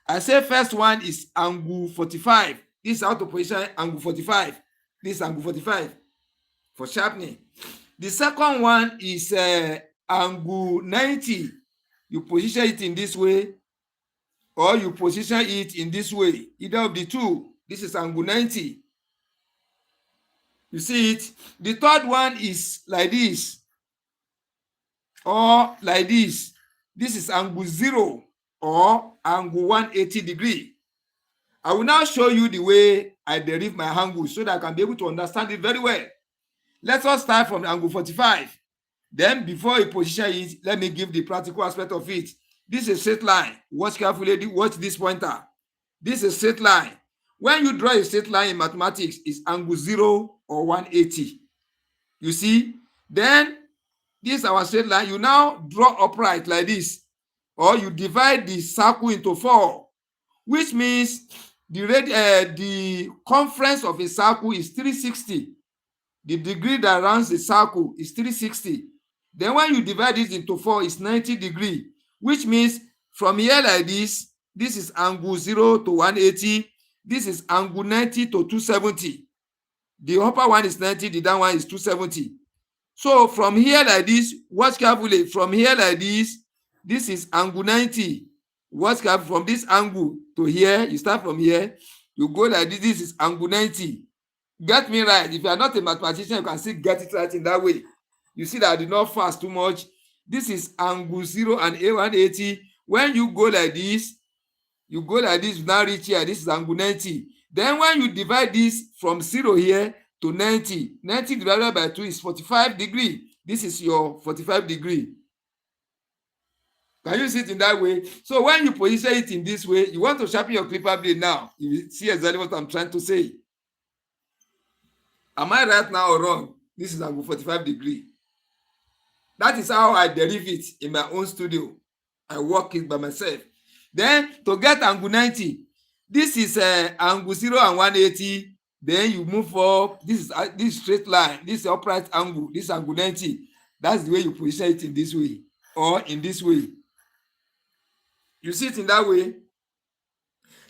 A: I say first one is angle 45. This is how to position angle 45. This is angle 45 for sharpening. The second one is angle 90. You position it in this way, or you position it in this way, either of the two. This is angle 90. You see it? The third one is like this, or like this. This is angle 0 or angle 180 degree. I will now show you the way I derive my angle so that I can be able to understand it very well. Let us start from angle 45. Then before you position it, let me give the practical aspect of it. This is a straight line. Watch carefully, watch this pointer. This is a straight line. When you draw a straight line in mathematics, it's angle 0 or 180. You see? Then this is our straight line. You now draw upright like this, or you divide the circle into 4, which means the conference of a circle is 360. The degree that runs the circle is 360. Then when you divide it into 4, it's 90 degree, which means from here like this, this is angle 0 to 180. This is angle 90 to 270. The upper one is 90, the down one is 270. So from here like this, watch carefully. From here like this is angle 90. Watch carefully. From this angle to here, you start from here, you go like this. This is angle 90. Get me right. If you are not a mathematician, you can still get it right in that way. You see that I did not fast too much. This is angle 0 and A180. When you go like this, you now reach here. This is angle 90. Then when you divide this from 0 here to 90, 90 divided by 2 is 45 degree. This is your 45 degree. Can you see it in that way? So when you position it in this way, you want to sharpen your clipper blade now. You see exactly what I'm trying to say. Am I right now or wrong? This is angle 45 degree. That is how I derive it in my own studio. I work it by myself. Then to get angle 90, this is angle 0 and 180. Then you move up. This is straight line. This is upright angle. This is angle 90. That's the way you position it in this way or in this way. You see it in that way.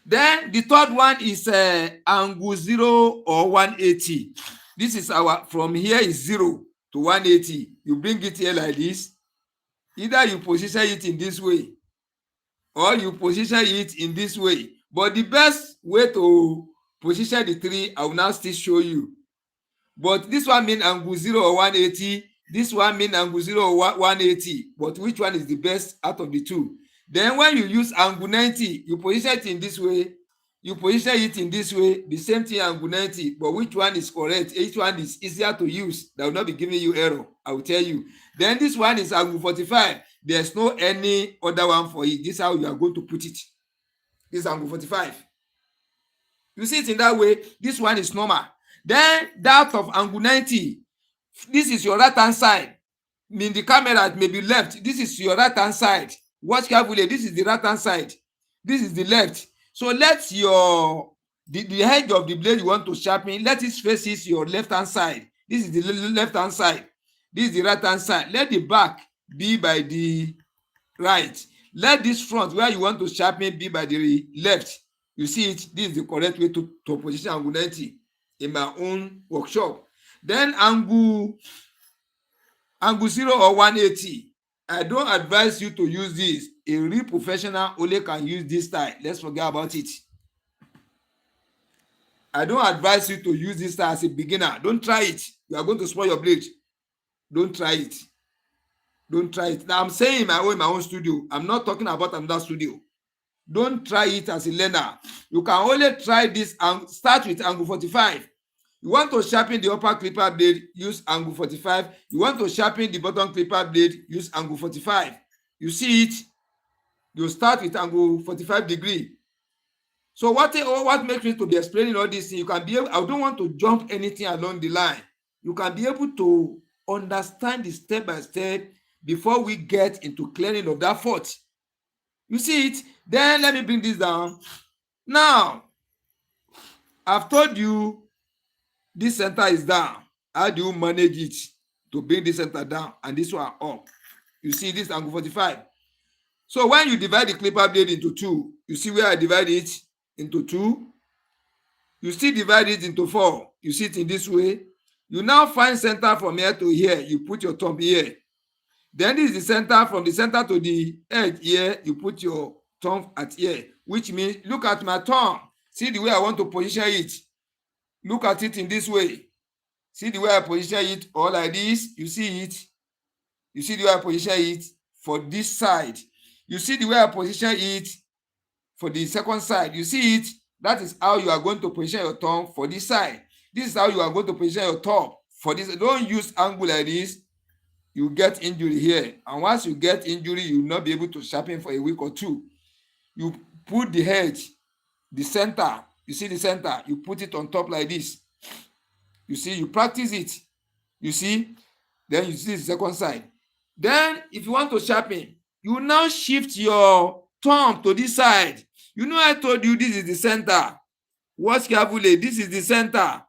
A: Then the third one is angle 0 or 180. This is from here is 0 to 180. You bring it here like this. Either you position it in this way or you position it in this way. But the best way to position the 3, I will now still show you. But this one means angle 0 or 180. This one means angle 0 or 180. But which one is the best out of the 2? Then when you use angle 90, you position it in this way. You position it in this way. The same thing, angle 90. But which one is correct? Each one is easier to use. That will not be giving you error. I will tell you. Then this one is angle 45. There's no any other one for it. This is how you are going to put it. This is angle 45. You see it in that way. This one is normal. Then that of angle 90. This is your right hand side. In the camera, it may be left. This is your right hand side. Watch carefully. This is the right hand side. This is the left. So let the edge of the blade you want to sharpen, let it face your left hand side. This is the left hand side. This is the right hand side. Let the back be by the right. Let this front where you want to sharpen be by the left. You see it. This is the correct way to position angle 90 in my own workshop. Then angle 0 or 180. I don't advise you to use this. A real professional only can use this style. Let's forget about it. I don't advise you to use this style as a beginner. Don't try it. You are going to spoil your blade. Don't try it. Don't try it. Now I'm saying in my own studio. I'm not talking about another studio. Don't try it as a learner. You can only try this and start with angle 45. You want to sharpen the upper clipper blade, use angle 45. You want to sharpen the bottom clipper blade, use angle 45. You see it? You start with angle 45 degree. So what makes me to be explaining all this thing? You can be able, I don't want to jump anything along the line. You can be able to understand the step by step before we get into clearing of that fault. You see it? Then let me bring this down. Now, I've told you this center is down. How do you manage it to bring this center down and this one up? You see this angle 45. So when you divide the clipper blade into two, you see where I divide it into two. You still divide it into four. You see it in this way. You now find center from here to here. You put your thumb here. Then this is the center. From the center to the edge here, you put your thumb at here, which means look at my thumb. See the way I want to position it. Look at it in this way. See the way I position it, or like this. You see it. You see the way I position it for this side. You see the way I position it for the second side. You see it. That is how you are going to position your thumb for this side. This is how you are going to position your thumb for this. Don't use angle like this. You get injury here. And once you get injury, you will not be able to sharpen for a week or two. You put the edge, the center. You see the center. You put it on top like this. You see, you practice it. You see, then you see the second side. Then, if you want to sharpen, you now shift your thumb to this side. You know, I told you this is the center. Watch carefully. This is the center.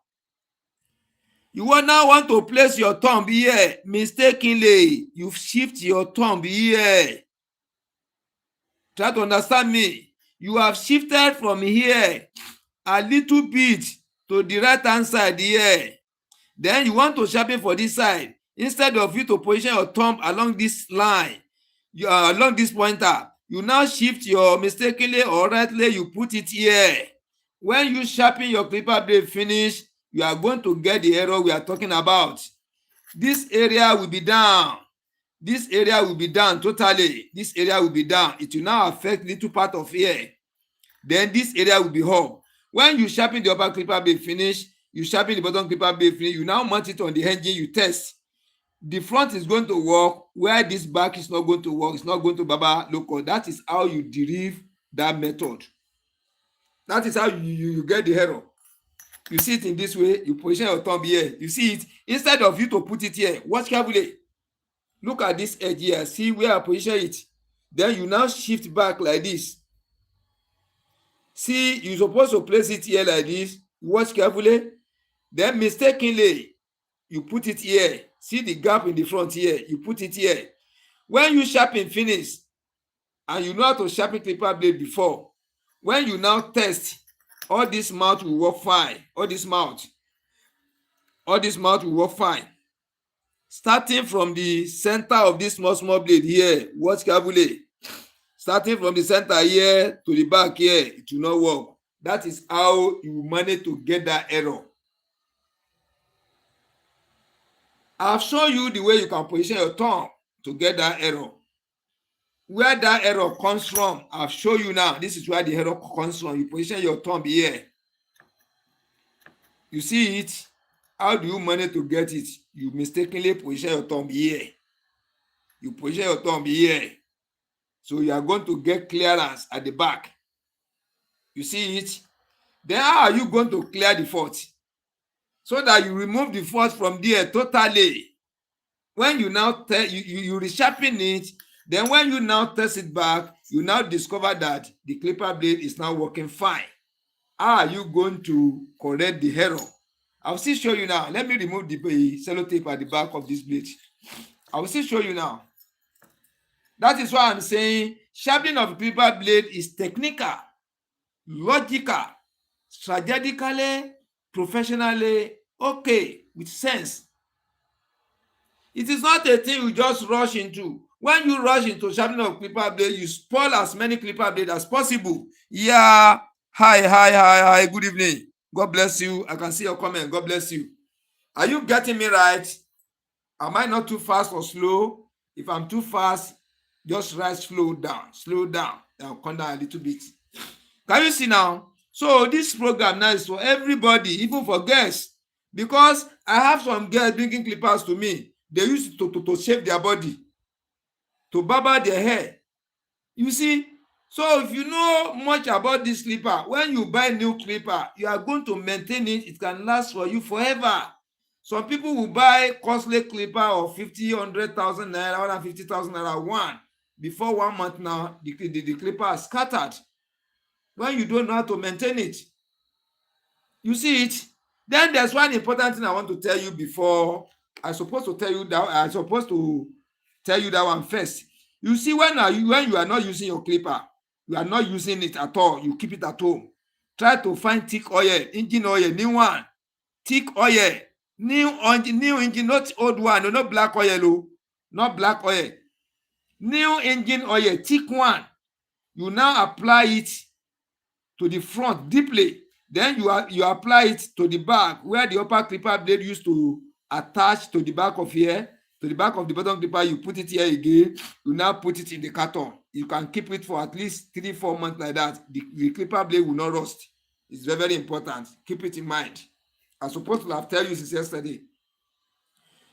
A: You will now want to place your thumb here. Mistakenly, you shift your thumb here. Try to understand me. You have shifted from here a little bit to the right hand side here. Then you want to sharpen for this side. Instead of you to position your thumb along this line, along this pointer, you now shift your mistakenly or rightly, you put it here. When you sharpen your clipper blade finish, you are going to get the error we are talking about. This area will be down. This area will be down totally. This area will be down. It will now affect little part of here. Then this area will be up. When you sharpen the upper clipper blade finish, you sharpen the bottom clipper blade finish, you now mount it on the engine, you test. The front is going to work where this back is not going to work. It's not going to baba local. That is how you derive that method. That is how you get the error. You see it in this way. You position your thumb here. You see it. Instead of you to put it here, watch carefully. Look at this edge here. See where I position it. Then you now shift back like this. See, you're supposed to place it here like this. Watch carefully. Then mistakenly, you put it here. See the gap in the front here. You put it here. When you sharpen finish, and you know how to sharpen clipper blade before, when you now test, all this mouth will work fine. All this mouth will work fine. Starting from the center of this small blade here, watch carefully. Starting from the center here to the back here, it will not work. That is how you manage to get that error. I've shown you the way you can position your thumb to get that error. Where that error comes from, I've shown you now. This is where the error comes from. You position your thumb here. You see it? How do you manage to get it? You mistakenly position your thumb here. You position your thumb here. So you are going to get clearance at the back. You see it? Then how are you going to clear the fault? So that you remove the fault from there totally. When you now you resharpen it, then when you now test it back, you now discover that the clipper blade is now working fine. How are you going to correct the error? I'll still show you now. Let me remove the sellotape at the back of this blade. I will still show you now. That is why I'm saying sharpening of clipper blade is technical, logical, strategically, professionally, okay, with sense. It is not a thing you just rush into. When you rush into sharpening of clipper blade, you spoil as many clipper blade as possible. Yeah. Hi. Good evening. God bless you. I can see your comment. God bless you. Are you getting me right? Am I not too fast or slow? If I'm too fast, just write slow down. I'll come down a little bit. Can you see now? So this program now is for everybody, even for girls. Because I have some girls bringing clippers to me. They used to shape their body, to barber their hair. You see? So if you know much about this clipper, when you buy new clipper, you are going to maintain it. It can last for you forever. Some people will buy costly clipper of 50, 100,000 naira, 150,000 naira one. Before 1 month now, the clipper is scattered. When you don't know how to maintain it. You see it? Then there's one important thing I want to tell you before. I'm supposed to tell you that I'm supposed to tell you that one first. You see, when you are not using your clipper, you are not using it at all, you keep it at home. Try to find thick oil, engine oil, new one, thick oil, new engine, not old one, no, not black oil, not black oil, new engine oil, thick one. You now apply it to the front deeply. Then you apply it to the back where the upper clipper blade used to attach to the back of here, to the back of the bottom clipper. You put it here again. You now put it in the carton. You can keep it for at least 3-4 months like that. The clipper blade will not rust. It's very, very important. Keep it in mind. I'm supposed to have told you since yesterday.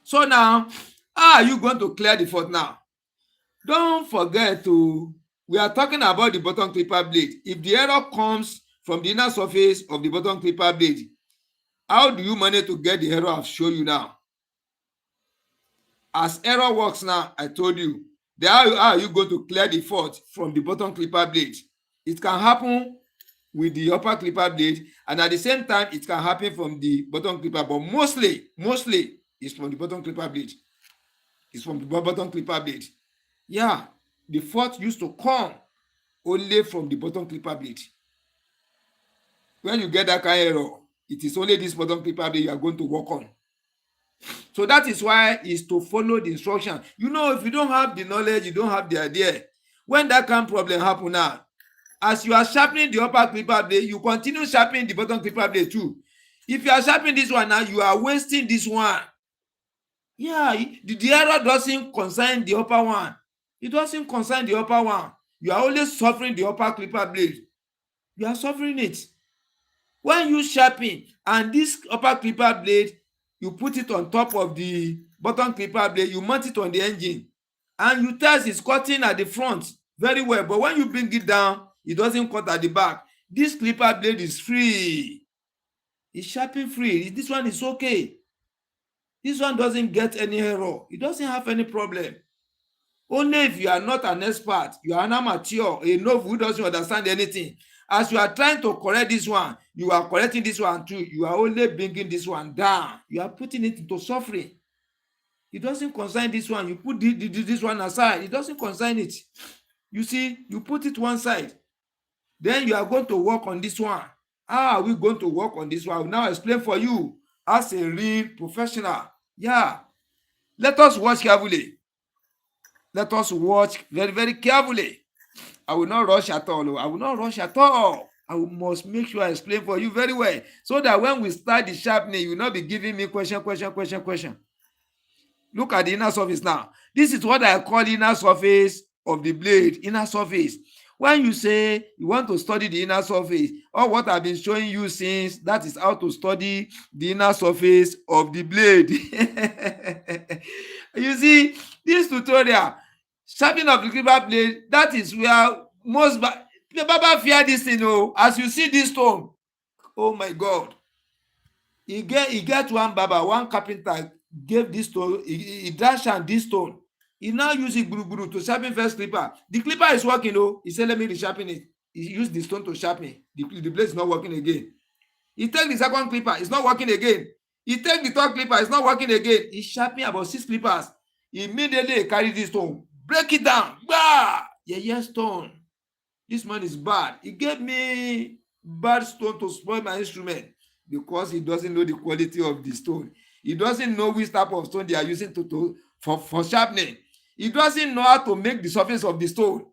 A: So now, how are you going to clear the fault now? Don't forget we are talking about the bottom clipper blade. If the error comes from the inner surface of the bottom clipper blade, how do you manage to get the error I've shown you now? As error works now, I told you, how are you going to clear the fault from the bottom clipper blade? It can happen with the upper clipper blade, and at the same time, it can happen from the bottom clipper, but mostly it's from the bottom clipper blade. It's from the bottom clipper blade. Yeah, the fault used to come only from the bottom clipper blade. When you get that kind of error, it is only this bottom clipper blade you are going to work on. So that is why it's to follow the instruction. You know, if you don't have the knowledge, you don't have the idea. When that kind of problem happen now, as you are sharpening the upper clipper blade, you continue sharpening the bottom clipper blade too. If you are sharpening this one now, you are wasting this one. Yeah, the error doesn't concern the upper one. It doesn't concern the upper one. You are only suffering the upper clipper blade. You are suffering it. When you sharpen and this upper clipper blade, you put it on top of the bottom clipper blade, you mount it on the engine, and you test it's cutting at the front very well. But when you bring it down, it doesn't cut at the back. This clipper blade is free. It's sharpen free. This one is okay. This one doesn't get any error. It doesn't have any problem. Only if you are not an expert, you are an amateur, a novice who doesn't understand anything. As you are trying to correct this one, you are correcting this one too. You are only bringing this one down. You are putting it into suffering. It doesn't concern this one. You put this one aside. It doesn't concern it. You see, you put it one side. Then you are going to work on this one. How are we going to work on this one? I will now explain for you as a real professional. Yeah. Let us watch carefully. Let us watch very, very carefully. I will not rush at all. I will not rush at all. I must make sure I explain for you very well, so that when we start the sharpening, you will not be giving me question. Look at the inner surface now. This is what I call inner surface of the blade. Inner surface. When you say you want to study the inner surface, or what I've been showing you since, that is how to study the inner surface of the blade. You see, this tutorial, sharpening of the clipper blade, that is where most Baba fear this thing. As you see this stone, oh my God, he get one Baba, one carpenter gave this stone, he dashed on this stone. He now use it to sharpen first clipper. The clipper is working. He said, let me resharpen it. He used the stone to sharpen. The blade is not working again. He take the second clipper, it's not working again. He take the third clipper, it's not working again. He sharpen about 6 clippers. Immediately he carry this stone, break it down. Bah! Yeah, stone. This man is bad. He gave me bad stone to spoil my instrument because he doesn't know the quality of the stone. He doesn't know which type of stone they are using for sharpening. He doesn't know how to make the surface of the stone.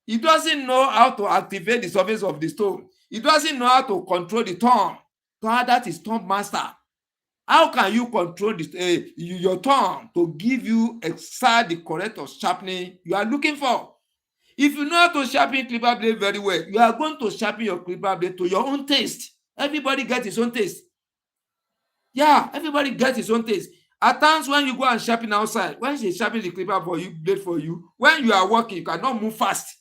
A: He doesn't know how to activate the surface of the stone. He doesn't know how to control the thumb. That is thumb master. How can you control your thumb to give you exactly the correct of sharpening you are looking for? If you know how to sharpen clipper blade very well, you are going to sharpen your clipper blade to your own taste. Everybody gets his own taste. Yeah, everybody gets his own taste. At times when you go and sharpen outside, when she sharpen the clipper blade for you, when you are working, you cannot move fast.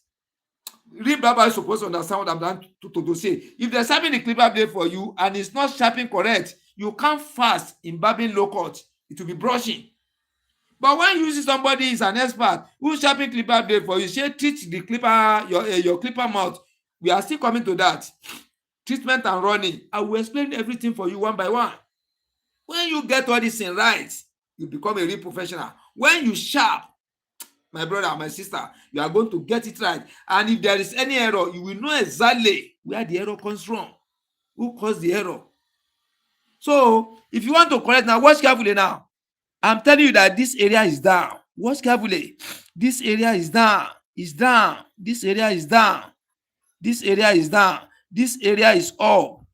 A: Real Baba is supposed to understand what I'm trying to say. If they're sharpening the clipper blade for you and it's not sharpening correct, you can't fast in barbing low cut. It will be brushing. But when you see somebody is an expert who sharpen clipper blade for you, say treat the clipper, your clipper mouth. We are still coming to that. Treatment and running. I will explain everything for you one by one. When you get all this in right, you become a real professional. When you sharp, my brother, my sister, you are going to get it right. And if there is any error, you will know exactly where the error comes from, who caused the error. So if you want to correct now, watch carefully now. I'm telling you that this area is down. Watch carefully. This area is down. Is down. This area is down. This area is down. This area is up.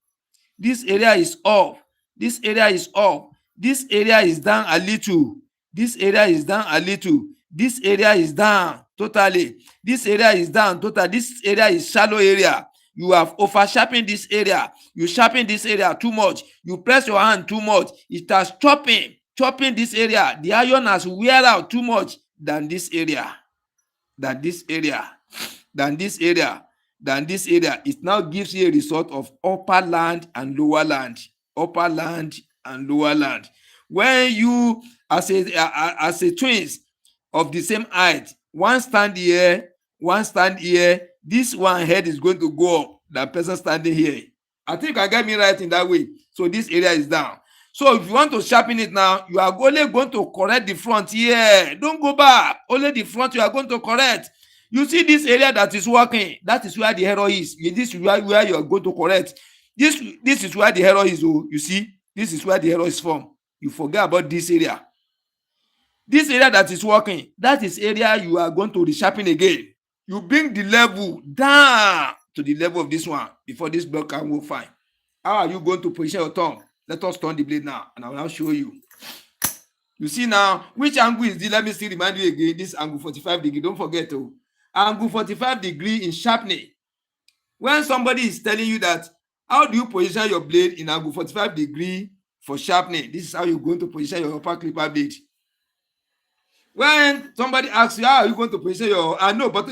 A: This area is up. This area is up. This area is down a little. This area is down a little. This area is down totally. This area is down total. This area is shallow area. You have over sharpened this area. You sharpen this area too much. You press your hand too much. It has chopping this area. The iron has wear out too much than this area. Than this area. Than this area. Than this area. It now gives you a result of upper land and lower land. Upper land and lower land. When you, as a twins of the same height, one stand here, one stand here, this one head is going to go up than person standing here. I think you can get me right in that way. So this area is down. So if you want to sharpen it now, you are only going to correct the front here. Don't go back. Only the front you are going to correct. You see this area that is working, that is where the error is. This is where you are going to correct. This is where the error is. Oh, you see, this is where the error is from. You forget about this area. This area that is working, that is area you are going to resharpen again. You bring the level down to the level of this one before this block can work fine. How are you going to position your thumb? Let us turn the blade now, and I will now show you. You see now, which angle is this? Let me still remind you again. This angle 45 degree. Don't forget to angle 45 degree in sharpening. When somebody is telling you that, how do you position your blade in angle 45 degree for sharpening? This is how you're going to position your upper clipper blade. When somebody asks you, how are you going to position your,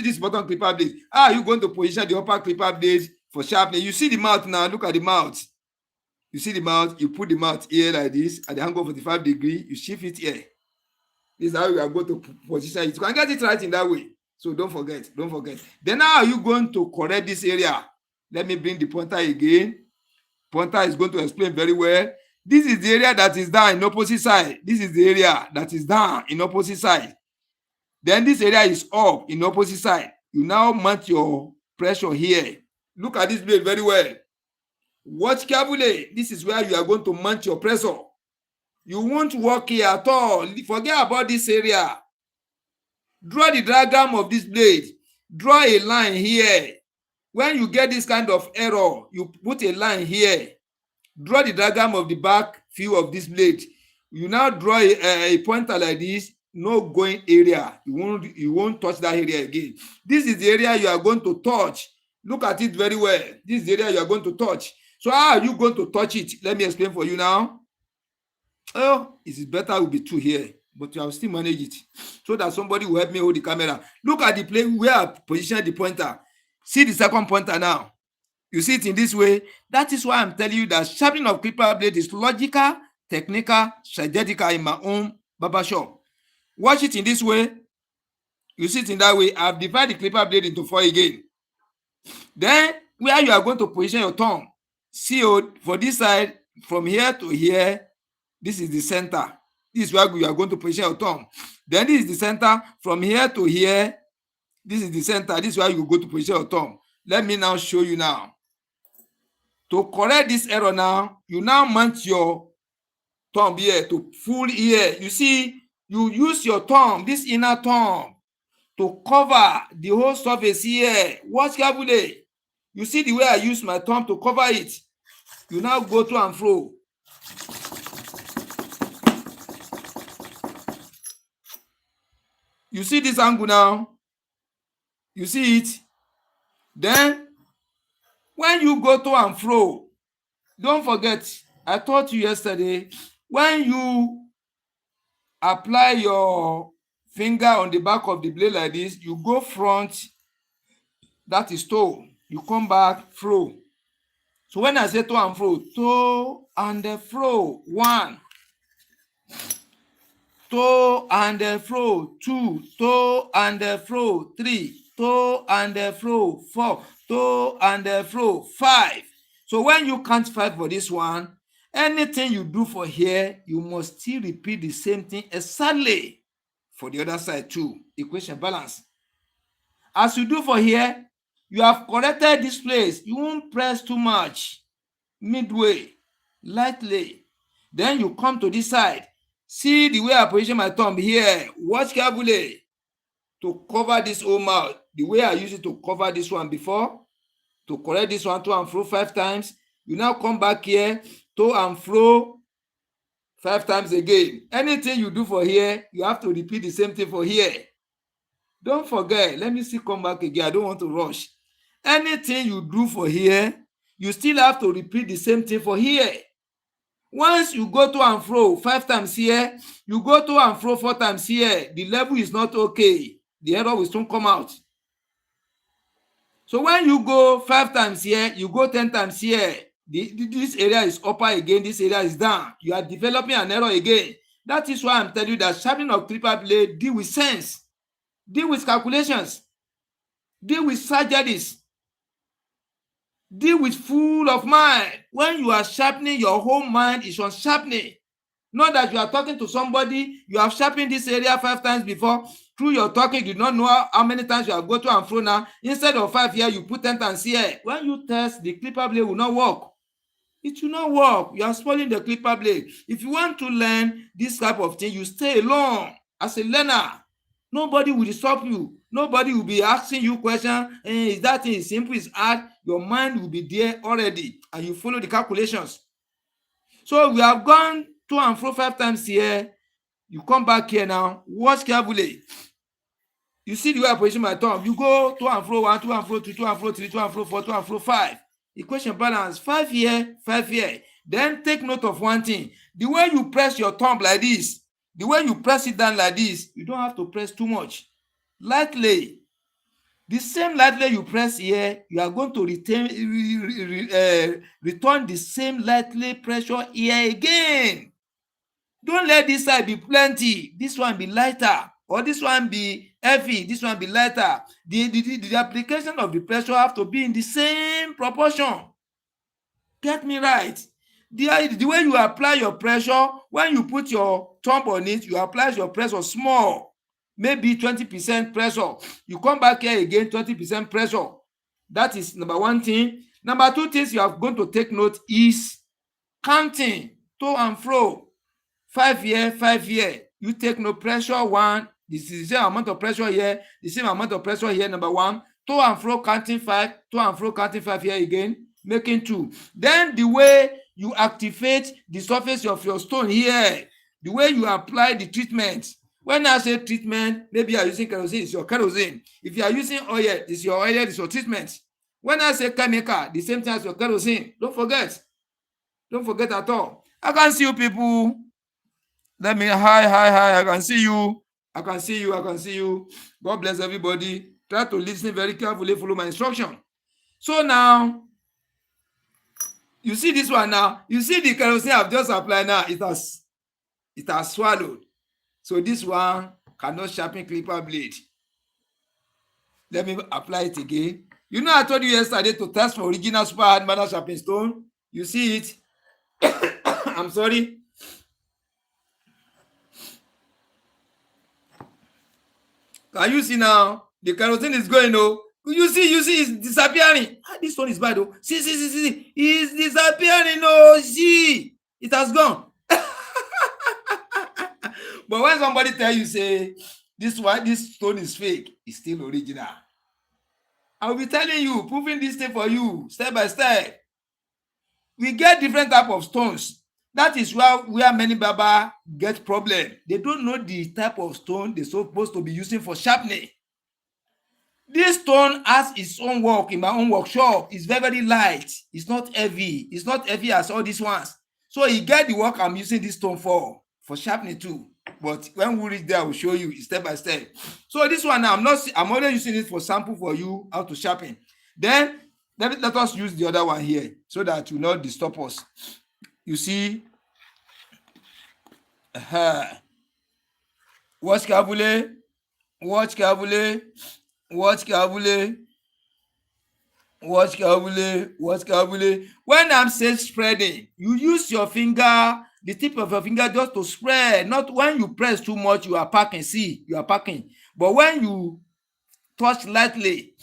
A: this bottom clipper blade, how are you going to position the upper clipper blade for sharpening? You see the mouth now. Look at the mouth. You see the mouth. You put the mouth here like this at the angle 45 degree. You shift it here. This is how you are going to position it. You can get it right in that way. So don't forget. Don't forget. Then how are you going to correct this area? Let me bring the pointer again. Pointer is going to explain very well. This is the area that is down in opposite side. This is the area that is down in opposite side. Then this area is up in opposite side. You now mount your pressure here. Look at this blade very well. Watch carefully. This is where you are going to mount your pressure. You won't work here at all. Forget about this area. Draw the diagram of this blade. Draw a line here. When you get this kind of error, you put a line here. Draw the diagram of the back view of this blade. You now draw a pointer like this. No going area. You won't touch that area again. This is the area you are going to touch. Look at it very well. This is the area you are going to touch. So how are you going to touch it? Let me explain for you now. Oh, it is better will be two here, but I will still manage it so that somebody will help me hold the camera. Look at the place where I position the pointer. See the second pointer now. You see it in this way. That is why I'm telling you that sharpening of clipper blade is logical, technical, strategical in my own barber shop. Watch it in this way. You see it in that way. I've divided the clipper blade into 4 again. Then where you are going to position your thumb. See, for this side, from here to here, this is the center. This is where you are going to position your thumb. Then this is the center. From here to here, this is the center. This is where you go to position your thumb. Let me now show you now. To correct this error now, you now mount your thumb here to full here. You see, you use your thumb, this inner thumb, to cover the whole surface here. Watch carefully. You see the way I use my thumb to cover it. You now go to and fro. You see this angle now? You see it? Then, when you go to and fro, don't forget, I taught you yesterday, when you apply your finger on the back of the blade like this, you go front, that is toe. You come back, fro. So when I say to and fro, toe and fro, 1. Toe and fro, 2. Toe and fro, 3. Toe and fro, 4. Toe and fro, 5. So when you count 5 for this one, anything you do for here, you must still repeat the same thing exactly for the other side too. Equation balance. As you do for here, you have corrected this place. You won't press too much. Midway, lightly. Then you come to this side. See the way I position my thumb here. Watch carefully to cover this whole mouth. The way I used it to cover this one before, to correct this one to and fro 5 times. You now come back here, to and fro 5 times again. Anything you do for here, you have to repeat the same thing for here. Don't forget. Let me see, come back again. I don't want to rush. Anything you do for here, you still have to repeat the same thing for here. Once you go to and fro 5 times here, you go to and fro 4 times here, the level is not okay. The error will soon come out. So when you go 5 times here, you go 10 times here, this area is upper again, this area is down. You are developing an error again. That is why I'm telling you that sharpening of clipper blade deal with sense, deal with calculations, deal with surgeries, deal with full of mind. When you are sharpening, your whole mind is on sharpening. Not that you are talking to somebody, you have sharpened this area 5 times before. Through your talking, you do not know how many times you have go to and fro now. Instead of 5 here, you put 10 times here. When you test, the clipper blade will not work. It will not work. You are spoiling the clipper blade. If you want to learn this type of thing, you stay alone as a learner. Nobody will stop you. Nobody will be asking you questions. Is that thing simple? Is hard? Your mind will be there already, and you follow the calculations. So we have gone to and fro 5 times here. You come back here now. Watch carefully. You see the way I position my thumb. You go to and fro 1, 2 and fro 2, 2 and fro 3, 2 and fro 4, 2 and fro 5. Equation balance. 5 here, 5 here. Then take note of one thing. The way you press your thumb like this, the way you press it down like this, you don't have to press too much. Lightly. The same lightly you press here, you are going to return the same lightly pressure here again. Don't let this side be plenty, this one be lighter, or this one be heavy, this one be lighter. The application of the pressure have to be in the same proportion. Get me right. The way you apply your pressure, when you put your thumb on it, you apply your pressure small, maybe 20% pressure. You come back here again, 20% pressure. That is number 1 thing. Number 2 things you are going to take note is counting to and fro. 5 here, 5 here. You take no pressure 1. This is the same amount of pressure here, the same amount of pressure here, number 1. To and fro counting 5, to and fro counting 5 here again, making 2. Then the way you activate the surface of your stone here, the way you apply the treatment. When I say treatment, maybe you are using kerosene, it's your kerosene. If you are using oil, it's your oil, it's your treatment. When I say chemical, the same thing as your kerosene. Don't forget. Don't forget at all. I can see you people. Let me, hi. I can see you. I can see you. God bless everybody. Try to listen very carefully, follow my instruction. So now, you see this one now. You see the kerosene I've just applied now. It has swallowed. So this one cannot sharpen clipper blade. Let me apply it again. You know I told you yesterday to test for original super hard matter sharpening stone. You see it? I'm sorry. Can you see now? The kerosene is going, oh. You see, it's disappearing. This stone is bad, oh. See. It's disappearing, oh. See, it has gone. But when somebody tell you, say, this stone is fake, it's still original. I'll be telling you, proving this thing for you, step by step. We get different type of stones. That is where many baba get problem. They don't know the type of stone they're supposed to be using for sharpening. This stone has its own work in my own workshop. It's very, very light. It's not heavy. It's not heavy as all these ones. So you get the work I'm using this stone for sharpening too. But when we reach there, I will show you step by step. So this one now, I'm only using it for sample for you how to sharpen. Then let us use the other one here so that you not disturb us. You see, watch carefully. When I'm saying spreading, you use your finger the tip of your finger just to spread. Not when you press too much, you are packing. See, you are packing. But when you touch lightly,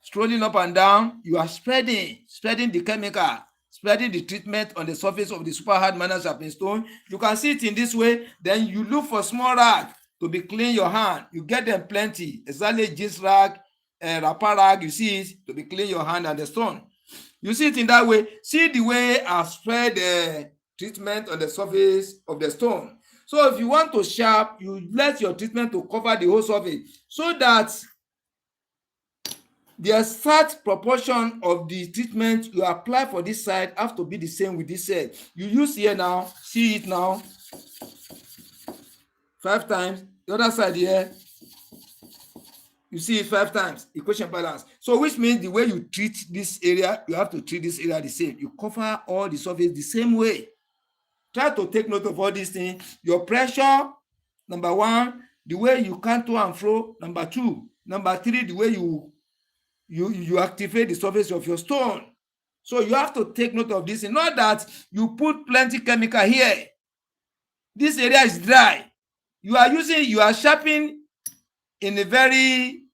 A: strolling up and down, you are spreading the chemical, spreading the treatment on the surface of the super hard manual sharpening stone. You can see it in this way. Then you look for small rag to be clean your hand. You get them plenty, exactly jeans rag, wrapper rag. You see it to be clean your hand and the stone. You see it in that way. See the way I spread the treatment on the surface of the stone. So if you want to sharp, you let your treatment to cover the whole surface so that the exact proportion of the treatment you apply for this side have to be the same with this side. You use here now, see it now, 5 times. The other side here, you see it 5 times, equation balance. So which means the way you treat this area, you have to treat this area the same. You cover all the surface the same way. Try to take note of all these things. Your pressure, number 1, the way you count to and fro, number 2, number 3, the way you activate the surface of your stone. So you have to take note of this. Not that you put plenty chemical here. This area is dry. You are sharpening in a very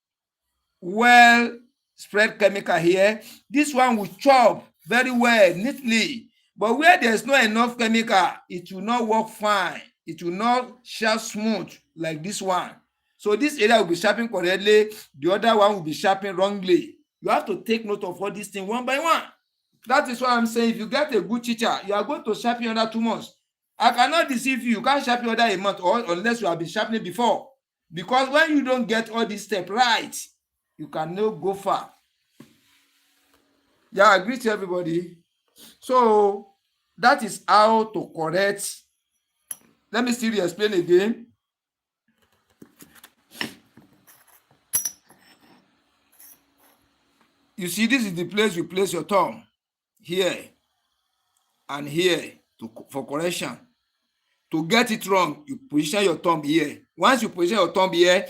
A: well spread chemical here. This one will chop very well, neatly. But where there's not enough chemical, it will not work fine. It will not sharp smooth like this one. So this area will be sharpened correctly. The other one will be sharpened wrongly. You have to take note of all these things one by one. That is why I'm saying if you get a good teacher, you are going to sharpen under 2 months. I cannot deceive you. You can't sharpen under a month or unless you have been sharpening before. Because when you don't get all these steps right, you cannot go far. Yeah, I agree to everybody. So that is how to correct. Let me still explain again. You see, this is the place you place your thumb, here and here for correction. To get it wrong, you position your thumb here. Once you position your thumb here,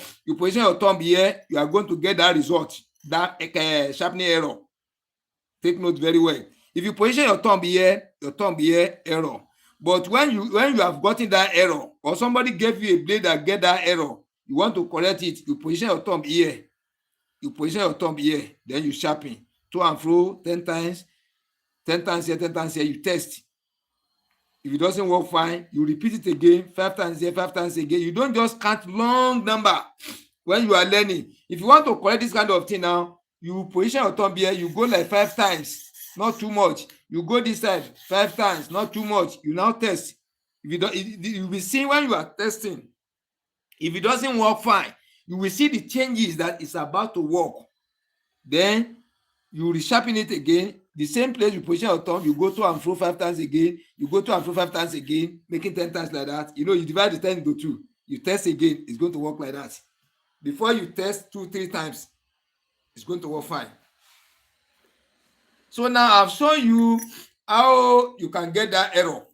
A: you are going to get that result, that sharpening error. Take note very well. If you position your thumb here, error. But when you have gotten that error, or somebody gave you a blade that get that error, you want to correct it, you position your thumb here. Then you sharpen to and fro 10 times, 10 times here, 10 times here. You test. If it doesn't work fine, you repeat it again, 5 times here, 5 times again. You don't just count long number when you are learning. If you want to correct this kind of thing now, you position your thumb here, you go like 5 times, not too much. You go this side 5 times, not too much. You now test. If you don't, you'll be seeing when you are testing. If it doesn't work fine, you will see the changes that it's about to work. Then you resharpen it again. The same place you position your thumb, you go to and fro 5 times again. You go to and fro 5 times again, making 10 times like that. You divide the 10 into 2. You test again, it's going to work like that. Before you test 2-3 times, it's going to work fine. So now I've shown you how you can get that error.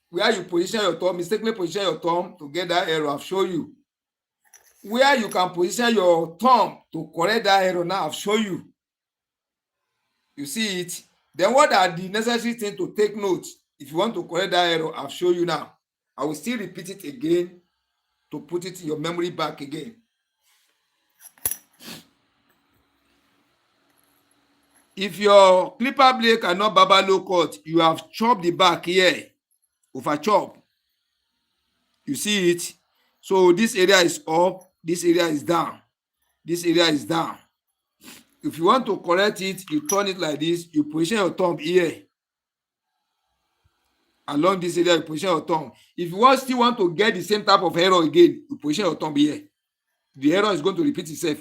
A: Where you position your thumb, mistakenly position your thumb to get that error, I've shown you. Where you can position your thumb to correct that error, now I've shown you. You see it? Then what are the necessary things to take note if you want to correct that error? I've shown you now. I will still repeat it again to put it in your memory back again. If your clipper blade cannot barber low cut, you have chopped the back here, over chop. You see it? So this area is up, this area is down, this area is down. If you want to correct it, you turn it like this, you position your thumb here. Along this area, you position your thumb. If you still want to get the same type of error again, you position your thumb here. The error is going to repeat itself.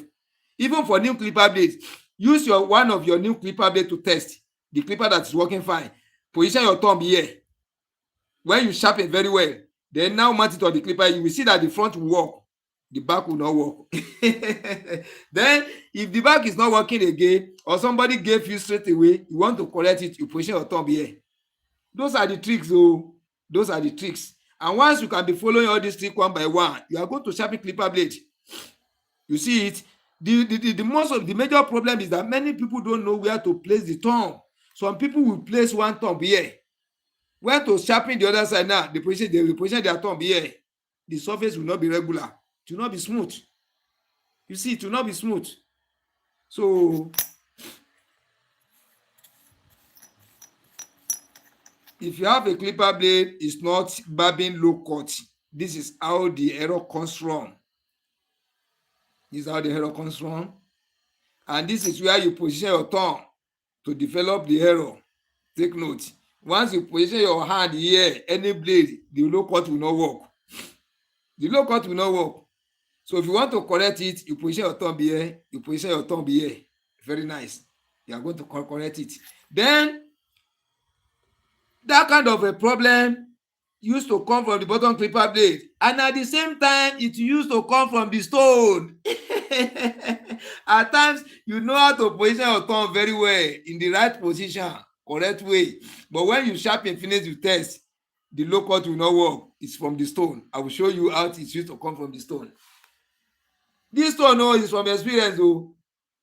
A: Even for new clipper blades, use one of your new clipper blade to test the clipper that is working fine. Position your thumb here. When you sharpen very well, then now mount it on the clipper, you will see that the front will work, the back will not work. Then if the back is not working again, or somebody gave you straight away, you want to correct it, you position your thumb here. Those are the tricks. Those are the tricks. And once you can be following all these tricks one by one, you are going to sharpen clipper blade. You see it? The major problem is that many people don't know where to place the thumb. Some people will place one thumb here, When to sharpen the other side now, the position their thumb here, the surface will not be regular. It will not be smooth. You see, it will not be smooth. So if you have a clipper blade, it's not barbing low cut. This is how the error comes from. This is how the error comes from. And this is where you position your thumb to develop the error. Take note. Once you position your hand here, any blade, the low cut will not work. The low cut will not work. So if you want to correct it, you position your thumb here, you position your thumb here. Very nice. You are going to correct it. Then, that kind of a problem used to come from the bottom clipper blade. And at the same time, it used to come from the stone. At times, you know how to position your thumb very well in the right position, correct way. But when you sharpen, finish the test, the low cut will not work. It's from the stone. I will show you how it used to come from the stone. This stone, no, is from experience, though.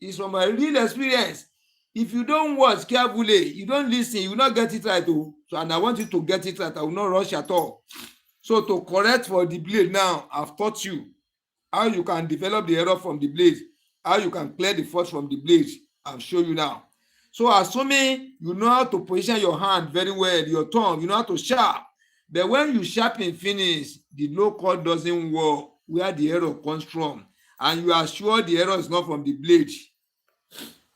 A: It's from a real experience. If you don't watch carefully, you don't listen, you will not get it right, though. So, and I want you to get it right. I will not rush at all. So, to correct for the blade now, I've taught you how you can develop the error from the blade, how you can clear the fault from the blade. I'll show you now. So, assuming you know how to position your hand very well, your thumb, you know how to sharp. But when you sharpen finish, the low cut doesn't work where the error comes from. And you are sure the error is not from the blade.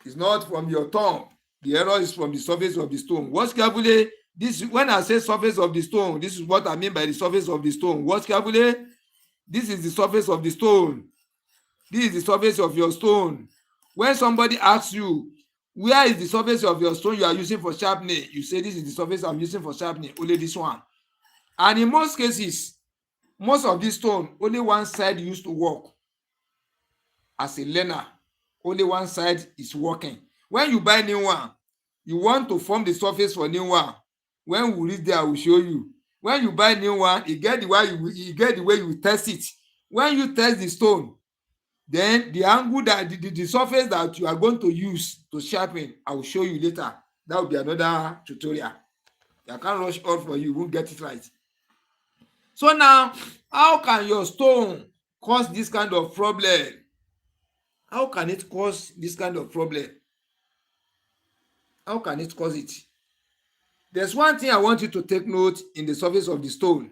A: It's not from your thumb. The error is from the surface of the stone. Watch carefully. This, when I say surface of the stone, this is what I mean by the surface of the stone. Watch carefully. This is the surface of the stone. This is the surface of your stone. When somebody asks you, where is the surface of your stone you are using for sharpening? You say, this is the surface I'm using for sharpening, only this one. And in most cases, most of this stone, only one side used to work. As a learner, only one side is working. When you buy new one, you want to form the surface for new one. When we reach there, I will show you. When you buy new one, you get the way you test it. When you test the stone, then the angle that the surface that you are going to use to sharpen, I will show you later. That will be another tutorial. I can't rush all for you, you won't get it right. So now, how can your stone cause this kind of problem? How can it cause this kind of problem? How can it cause it? There's one thing I want you to take note in the surface of the stone.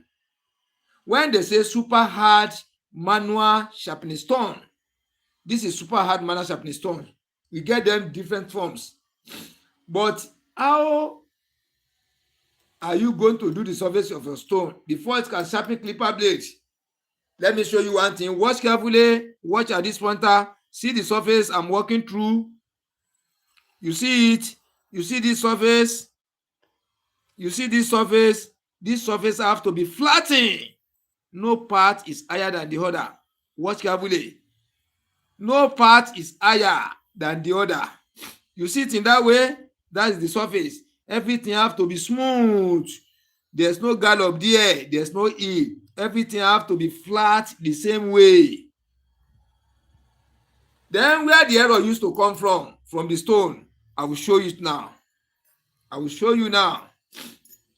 A: When they say super hard manual sharpening stone, this is super hard manual sharpening stone. We get them different forms. But how are you going to do the surface of your stone before it can sharpen clipper blades? Let me show you one thing. Watch carefully. Watch at this pointer. See the surface I'm walking through. You see it. You see this surface. You see this surface. This surface have to be flattened. No part is higher than the other. Watch carefully. No part is higher than the other. You see it in that way? That is the surface. Everything have to be smooth. There's no gallop there. There's no heel. Everything have to be flat the same way. Then where the error used to come from the stone, I will show you it now. I will show you now.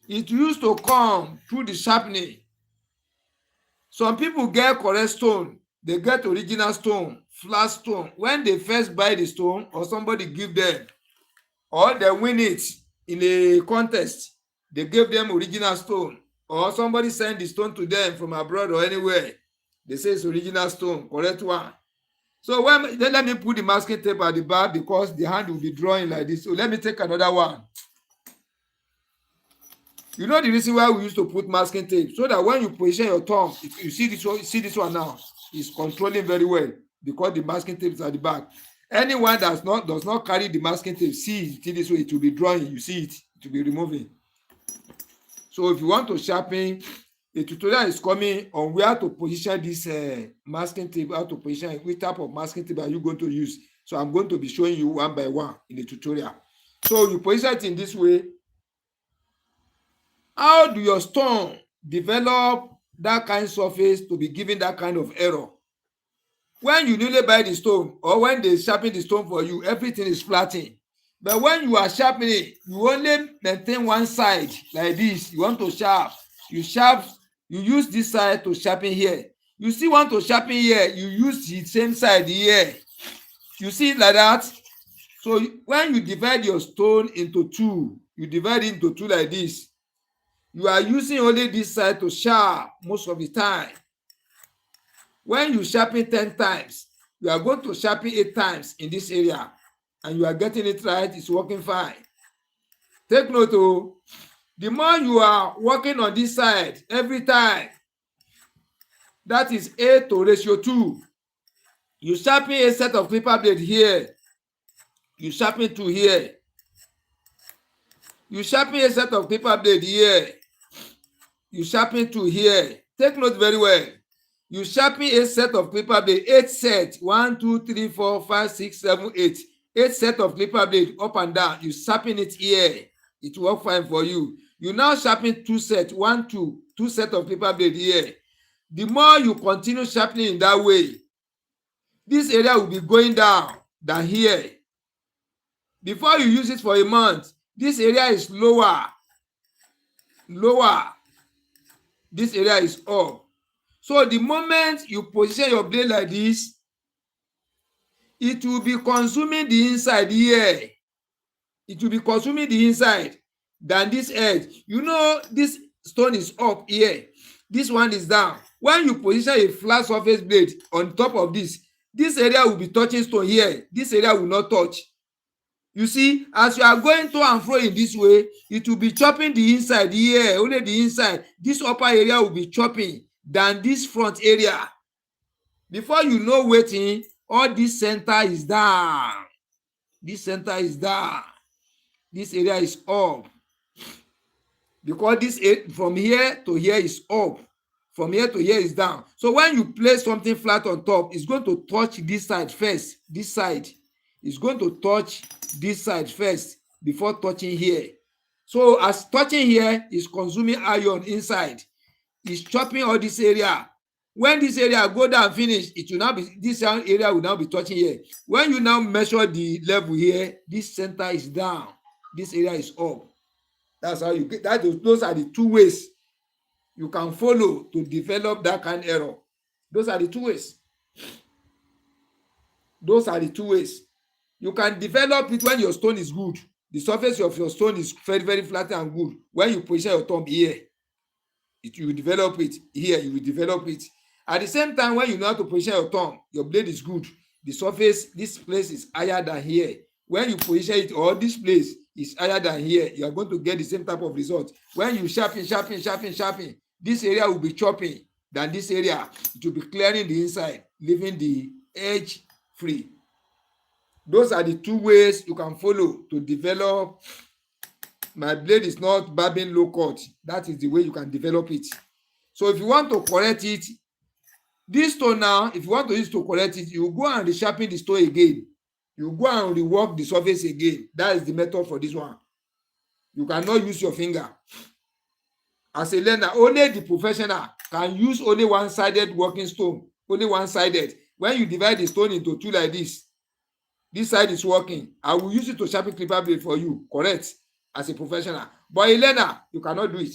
A: It used to come through the sharpening. Some people get correct stone. They get original stone, flat stone. When they first buy the stone or somebody give them, or they win it in a contest, they gave them original stone. Or somebody sent the stone to them from abroad or anywhere. They say it's original stone, correct one. So then let me put the masking tape at the back because the hand will be drawing like this. So let me take another one. You know the reason why we used to put masking tape? So that when you position your thumb, you see this one now, it's controlling very well because the masking tape is at the back. Anyone that does not carry the masking tape, see it this way, it will be drawing. You see it will be removing. So if you want to sharpen, a tutorial is coming on where to position this masking tape, how to position it, which type of masking tape are you going to use. So I'm going to be showing you one by one in the tutorial. So you position it in this way. How do your stone develop that kind of surface to be given that kind of error? When you newly buy the stone or when they sharpen the stone for you, everything is flattened. But when you are sharpening, you only maintain one side like this. You want to sharp, you use this side to sharpen here. You still want to sharpen here, you use the same side here. You see it like that? So when you divide your stone into two, you divide it into two like this. You are using only this side to sharp most of the time. When you sharpen 10 times, you are going to sharpen 8 times in this area, and you are getting it right. It's working fine. Take note, oh, the more you are working on this side every time, that is 8 to ratio 2. You sharpen a set of clipper blade here. You sharpen 2 here. You sharpen a set of clipper blade here. You sharpen 2 here. Take note very well. You sharpen a set of clipper blade, 8 sets, 1, 2, 3, 4, 5, 6, 7, 8. 8 set of clipper blade up and down. You sharpen it here. It will work fine for you. You now sharpen 2 sets, 1, 2, 2 sets of clipper blade here. The more you continue sharpening in that way, this area will be going down than here. Before you use it for a month, this area is lower. This area is up. So the moment you position your blade like this, it will be consuming the inside here. It will be consuming the inside than this edge. You know, this stone is up here. This one is down. When you position a flat surface blade on top of this area will be touching stone here. This area will not touch. You see, as you are going to and fro in this way, it will be chopping the inside here, only the inside. This upper area will be chopping than this front area. Before you know waiting, all this center is down. This center is down. This area is up. Because this from here to here is up. From here to here is down. So when you place something flat on top, it's going to touch this side first. This side is going to touch this side first before touching here. So as touching here is consuming iron inside, it's chopping all this area. When this area go down finish, it will now be, this area will now be touching here. When you now measure the level here, this center is down, this area is up. That's how you get that. Those are the two ways you can follow to develop that kind of error. Those are the two ways. Those are the two ways. You can develop it when your stone is good. The surface of your stone is very, very flat and good. When you position your thumb here, you will develop it. Here, you will develop it. At the same time, when you know how to position your thumb, your blade is good. The surface, this place is higher than here. When you position it, or this place is higher than here, you are going to get the same type of result. When you sharpen, this area will be chopping than this area. It will be clearing the inside, leaving the edge free. Those are the two ways you can follow to develop. My blade is not barbing low cut. That is the way you can develop it. So if you want to correct it, this stone now, if you want to use to correct it, you go and resharpen the stone again. You go and rework the surface again. That is the method for this one. You cannot use your finger. As a learner, only the professional can use only one-sided working stone. Only one-sided. When you divide the stone into two like this side is working. I will use it to sharpen clipper blade for you. Correct. As a professional. But a learner, you cannot do it.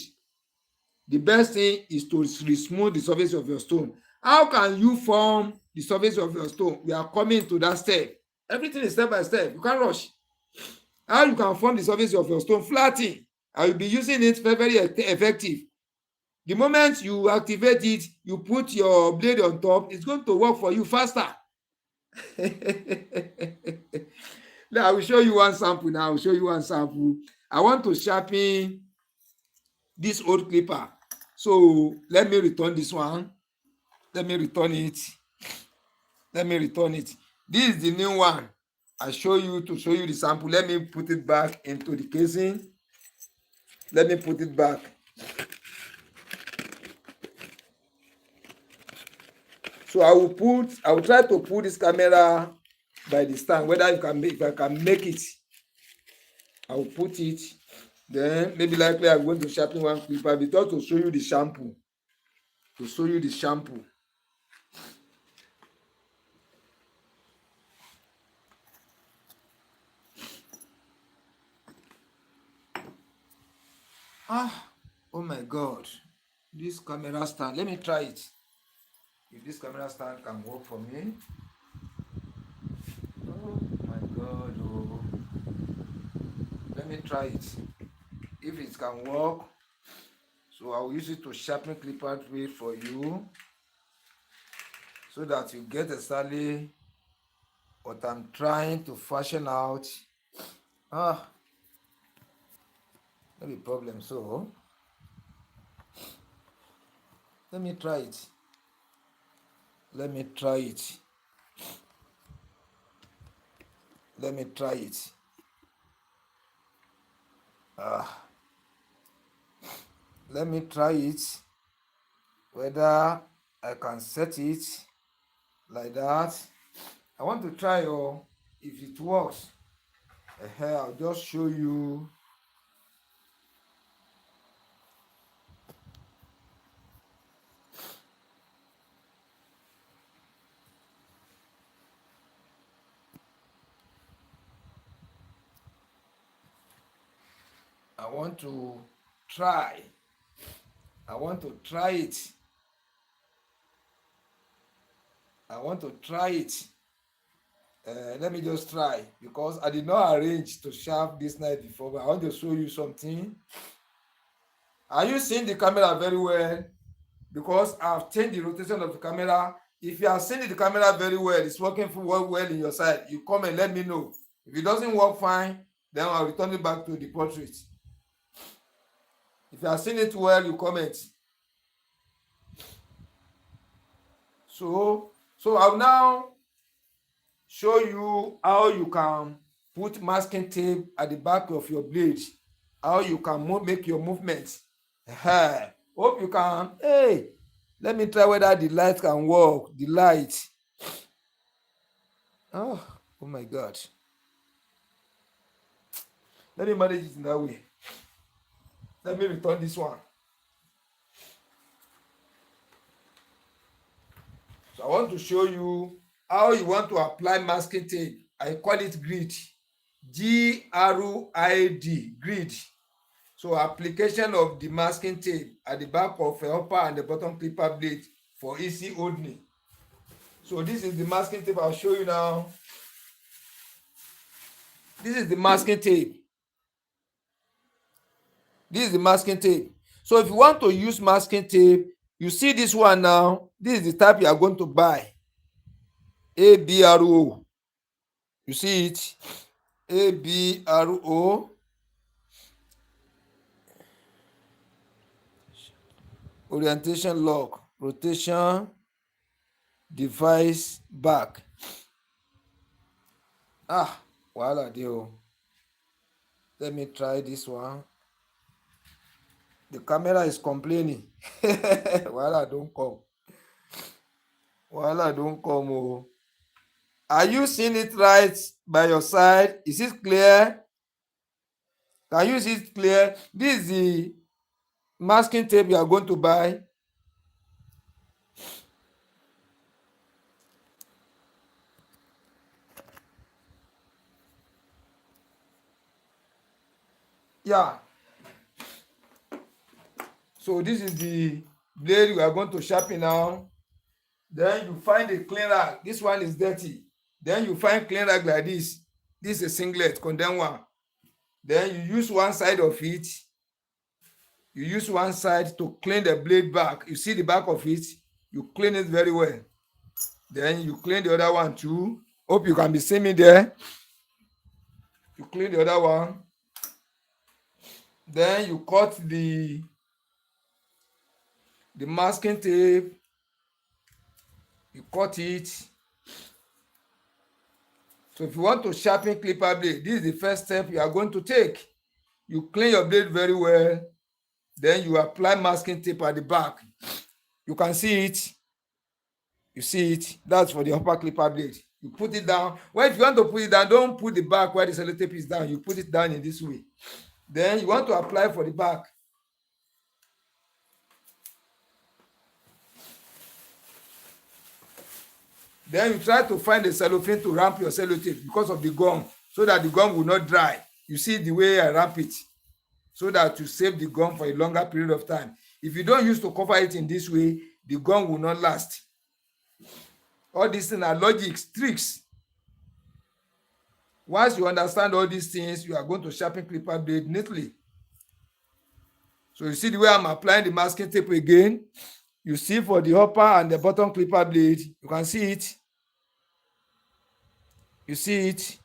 A: The best thing is to smooth the surface of your stone. How can you form the surface of your stone? We are coming to that step. Everything is step by step. You can't rush. How you can form the surface of your stone? Flatting. I will be using it very, very effective. The moment you activate it, you put your blade on top, it's going to work for you faster. Now, I will show you one sample now. I will show you one sample. I want to sharpen this old clipper. So let me return this one. Let me return it. This is the new one. I show you to show you the sample. Let me put it back into the casing. Let me put it back. So I will try to put this camera by the stand. Whether if I can make it, I will put it. Then maybe likely I'm going to sharpen one clipper because to show you the shampoo. Oh my God, this camera stand, let me try it. If this camera stand can work for me. Oh my God, oh. Let me try it. If it can work, so I'll use it to sharpen clipper blade for you, so that you get exactly what I'm trying to fashion out. No be problem. So let me try it. Let me try it. Let me try it. Let me try it. Whether I can set it like that. I want to try, or if it works, I'll just show you. I want to try. I want to try it. I want to try it. Let me just try, because I did not arrange to sharp this night before, but I want to show you something. Are you seeing the camera very well? Because I've changed the rotation of the camera. If you are seeing the camera very well, it's working well in your side, you come and let me know. If it doesn't work fine, then I'll return it back to the portrait. If you are seeing it well, you comment. So I'll now show you how you can put masking tape at the back of your blade, how you can make your movements. Hope you can. Hey, let me try whether the light can work. The light. Oh my God. Let me manage it in that way. Let me return this one. So I want to show you how you want to apply masking tape. I call it grid. G-R-I-D, grid. So application of the masking tape at the back of the upper and the bottom clipper blade for easy holding. So this is the masking tape. I'll show you now. This is the masking tape. This is the masking tape. So if you want to use masking tape, you see this one now. This is the type you are going to buy. ABRO. You see it? ABRO. Orientation lock. Rotation. Device back. Voila, deal. Let me try this one. The camera is complaining. Voila, don't come. Voila, don't come. Oh. Are you seeing it right by your side? Is it clear? Can you see it clear? This is the masking tape you are going to buy. Yeah. So this is the blade we are going to sharpen now. Then you find a clean rag. This one is dirty. Then you find clean rag like this. This is a singlet, condemn one. Then you use one side of it. You use one side to clean the blade back. You see the back of it. You clean it very well. Then you clean the other one too. Hope you can be seeing me there. You clean the other one. Then you cut the masking tape. You cut it. So if you want to sharpen clipper blade, this is the first step you are going to take. You clean your blade very well. Then you apply masking tape at the back. You can see it. You see it. That's for the upper clipper blade. You put it down. Well, if you want to put it down, don't put the back where the sellotape is down. You put it down in this way. Then you want to apply for the back. Then you try to find a cellophane to wrap your sellotape because of the gum, so that the gum will not dry. You see the way I wrap it. so that to save the gum for a longer period of time. If you don't use to cover it in this way, the gum will not last. All these things are logics, tricks. Once you understand all these things, you are going to sharpen clipper blade neatly. So you see the way I'm applying the masking tape again. You see for the upper and the bottom clipper blade, you can see it. You see it.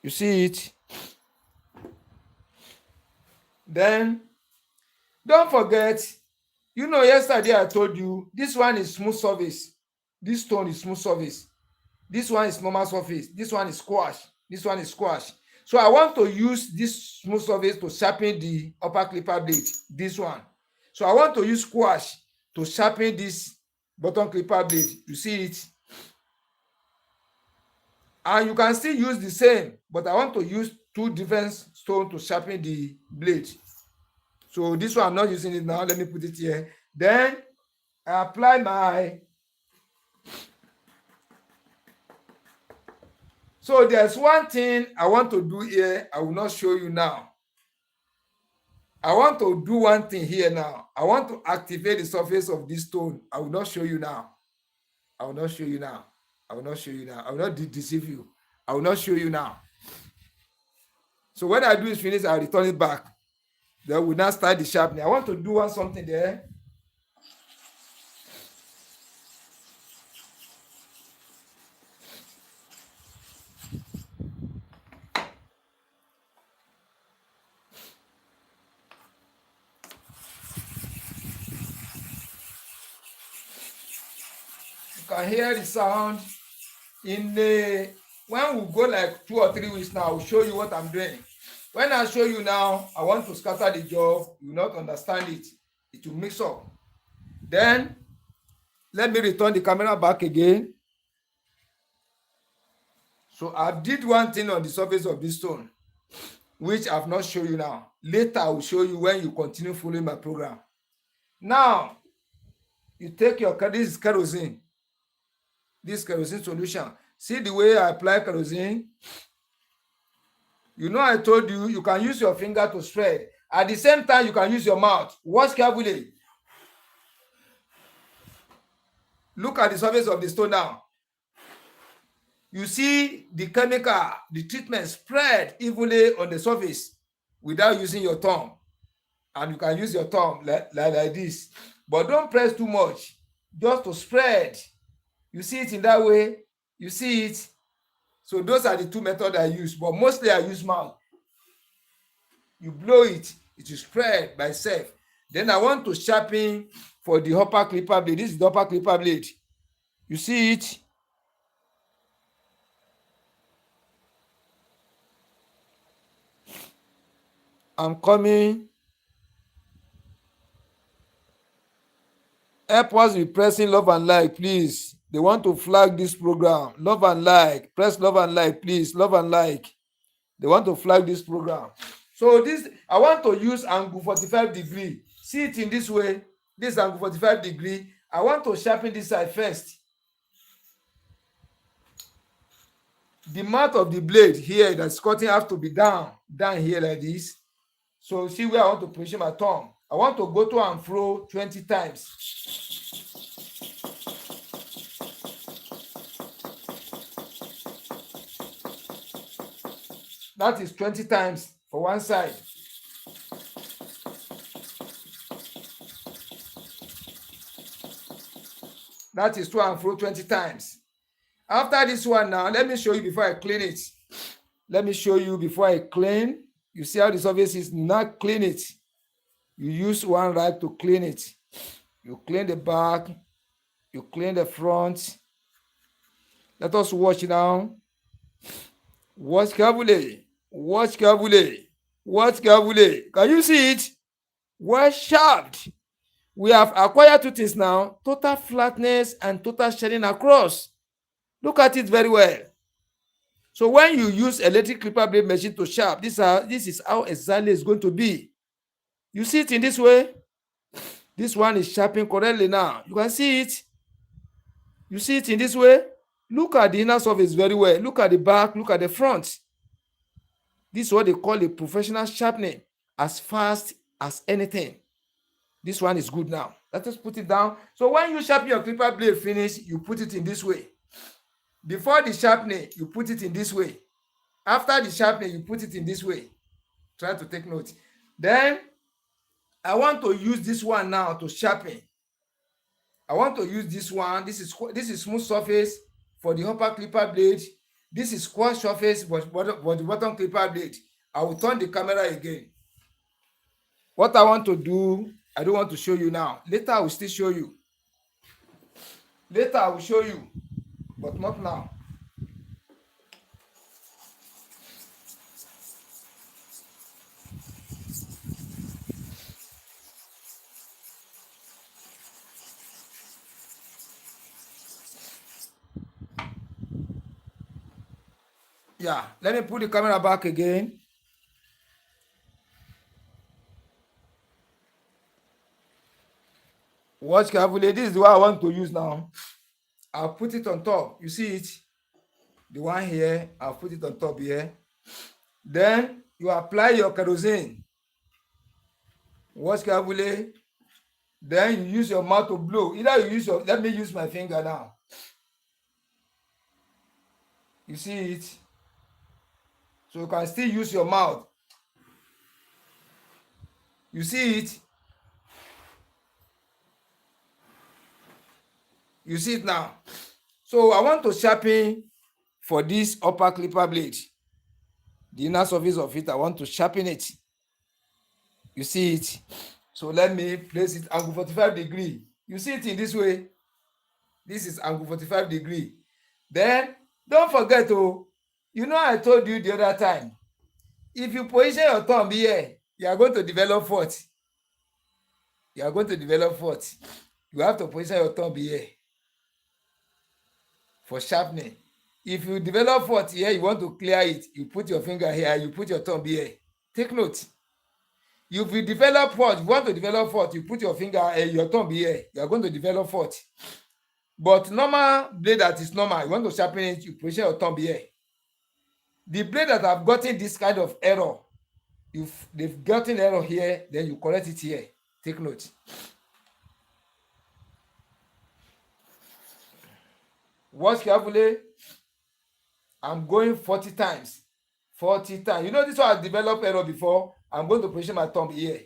A: You see it. Then, don't forget, you know, yesterday I told you, this one is smooth surface. This stone is smooth surface. This one is normal surface. This one is squash. This one is squash. So I want to use this smooth surface to sharpen the upper clipper blade, this one. So I want to use squash to sharpen this bottom clipper blade. You see it? And you can still use the same, but I want to use two different stones to sharpen the blade. So this one I'm not using it now. Let me put it here. Then I apply my... So there's one thing I want to do here. I will not show you now. I want to do one thing here now. I want to activate the surface of this stone. I will not show you now. I will not show you now. I will not show you now. I will not deceive you. I will not show you now. So when I do is finish, I'll return it back. Then we'll now start the sharpening. I want to do something there. You can hear the sound in the... When we go like 2 or 3 weeks now, I'll show you what I'm doing. When I show you now, I want to scatter the job. You will not understand it. It will mix up. Then, let me return the camera back again. So I did one thing on the surface of this stone, which I've not shown you now. Later, I will show you when you continue following my program. Now, you take your... This is kerosene. This kerosene solution. See the way I apply kerosene? You know, I told you, you can use your finger to spread. At the same time, you can use your mouth. Watch carefully. Look at the surface of the stone now. You see the chemical, the treatment spread evenly on the surface without using your thumb. And you can use your thumb like this. But don't press too much. Just to spread. You see it in that way. You see it. So those are the two methods I use. But mostly I use mouth. You blow it. It will spread by itself. Then I want to sharpen for the upper clipper blade. This is the upper clipper blade. You see it? I'm coming. Help us with pressing love and like, please. They want to flag this program. Love and like. Press love and like, please. Love and like. They want to flag this program. So this, I want to use angle 45 degree. See it in this way. This angle 45 degree. I want to sharpen this side first. The mouth of the blade here that's cutting has to be down here like this. So see where I want to position my thumb. I want to go to and fro 20 times. That is 20 times for one side. That is to and fro 20 times. After this one now, let me show you before I clean it. Let me show you before I clean. You see how the surface is, not clean it. You use one rag to clean it. You clean the back. You clean the front. Let us watch now. Watch carefully. Watch carefully. Watch carefully. Can you see it? Well sharpened. We have acquired two things now. Total flatness and total shedding across. Look at it very well. So when you use electric clipper blade machine to sharp, this is how exactly it's going to be. You see it in this way. This one is sharpening correctly now. You can see it. You see it in this way. Look at the inner surface very well. Look at the back. Look at the front. This is what they call a professional sharpening, as fast as anything. This one is good now. Let us put it down. So when you sharpen your clipper blade finish, you put it in this way. Before the sharpening, you put it in this way. After the sharpening, you put it in this way. Try to take note. Then I want to use this one now to sharpen. I want to use this one. This is smooth surface for the upper clipper blade. This is square surface for the bottom clipper blade. I will turn the camera again. What I want to do, I don't want to show you now. Later I will still show you. Later I will show you, but not now. Yeah, let me put the camera back again. Watch carefully. This is the one I want to use now. I'll put it on top. You see it? The one here, I'll put it on top here. Then you apply your kerosene. Watch carefully. Then you use your mouth to blow. Either you use your, let me use my finger now. You see it? So you can still use your mouth. You see it? You see it now. So I want to sharpen for this upper clipper blade. The inner surface of it, I want to sharpen it. You see it? So let me place it angle 45 degree. You see it in this way. This is angle 45 degree. Then don't forget, oh, you know I told you the other time, if you position your thumb here, you are going to develop fault. You are going to develop fault. You have to position your thumb here for sharpening. If you develop fault here, you want to clear it, you put your finger here, you put your thumb here. Take note. If you develop fault, you want to develop fault, you put your finger, your thumb here, you are going to develop fault. But normal blade that is normal, you want to sharpen it, you position your thumb here. The blade that have gotten this kind of error, if they've gotten error here, then you correct it here. Take note. Watch carefully. I'm going 40 times. 40 times. You know this one I developed error before. I'm going to position my thumb here.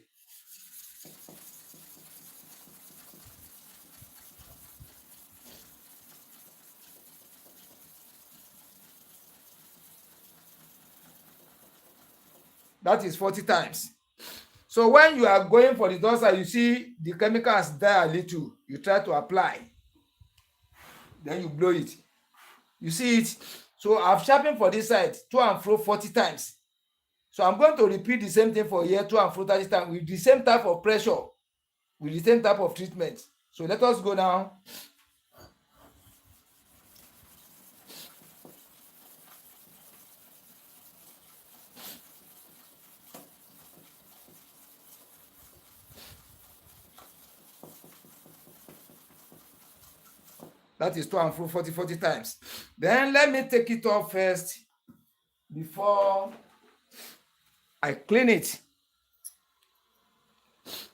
A: That is 40 times. So when you are going for the dorsal, you see the chemical has died a little. You try to apply. Then you blow it. You see it? So I've sharpened for this side, to and fro 40 times. So I'm going to repeat the same thing for here, to and fro 30 times, with the same type of pressure, with the same type of treatment. So let us go now. That is to and fro 40 times. Then let me take it off first before I clean it.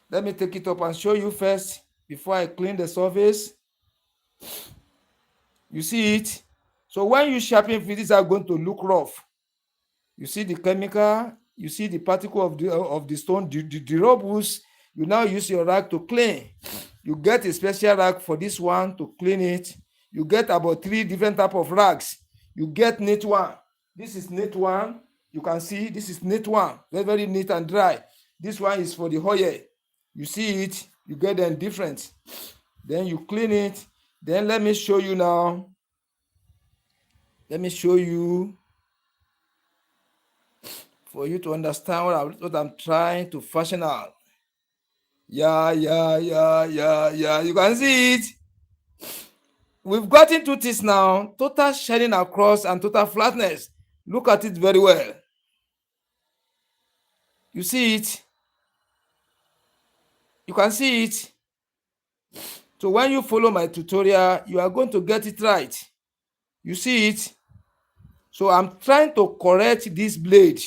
A: Let me take it up and show you first before I clean the surface. You see it? So when you sharpen, these are going to look rough. You see the chemical, you see the particle of the stone, the rubbles. You now use your rag to clean. You get a special rag for this one to clean it. You get about 3 different type of rags. You get neat one. This is neat one. You can see this is neat one. Very, very neat and dry. This one is for the oil. You see it. You get them different. Then you clean it. Then let me show you now. Let me show you for you to understand what I'm trying to fashion out. Yeah. You can see it. We've gotten to this now. Total shining across and total flatness. Look at it very well. You see it. You can see it. So when you follow my tutorial, you are going to get it right. You see it. So I'm trying to correct this blade.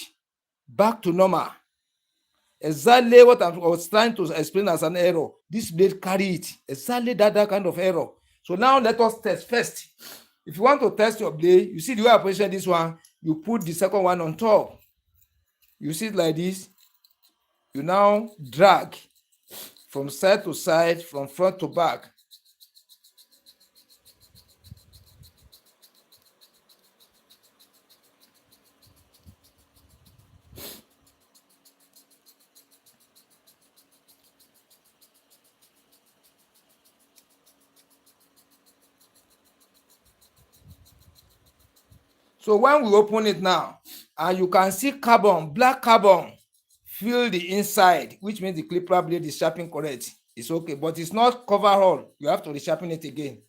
A: back to normal. Exactly what I was trying to explain as an error. This blade carry it. Exactly that kind of error. So now let us test first. If you want to test your blade, you see the way I position this one, you put the second one on top. You see it like this. You now drag from side to side, from front to back. So when we open it now, and you can see carbon, black carbon, fill the inside, which means the clipper blade is sharpened correct. It's okay, but it's not cover all. You have to resharpen it again.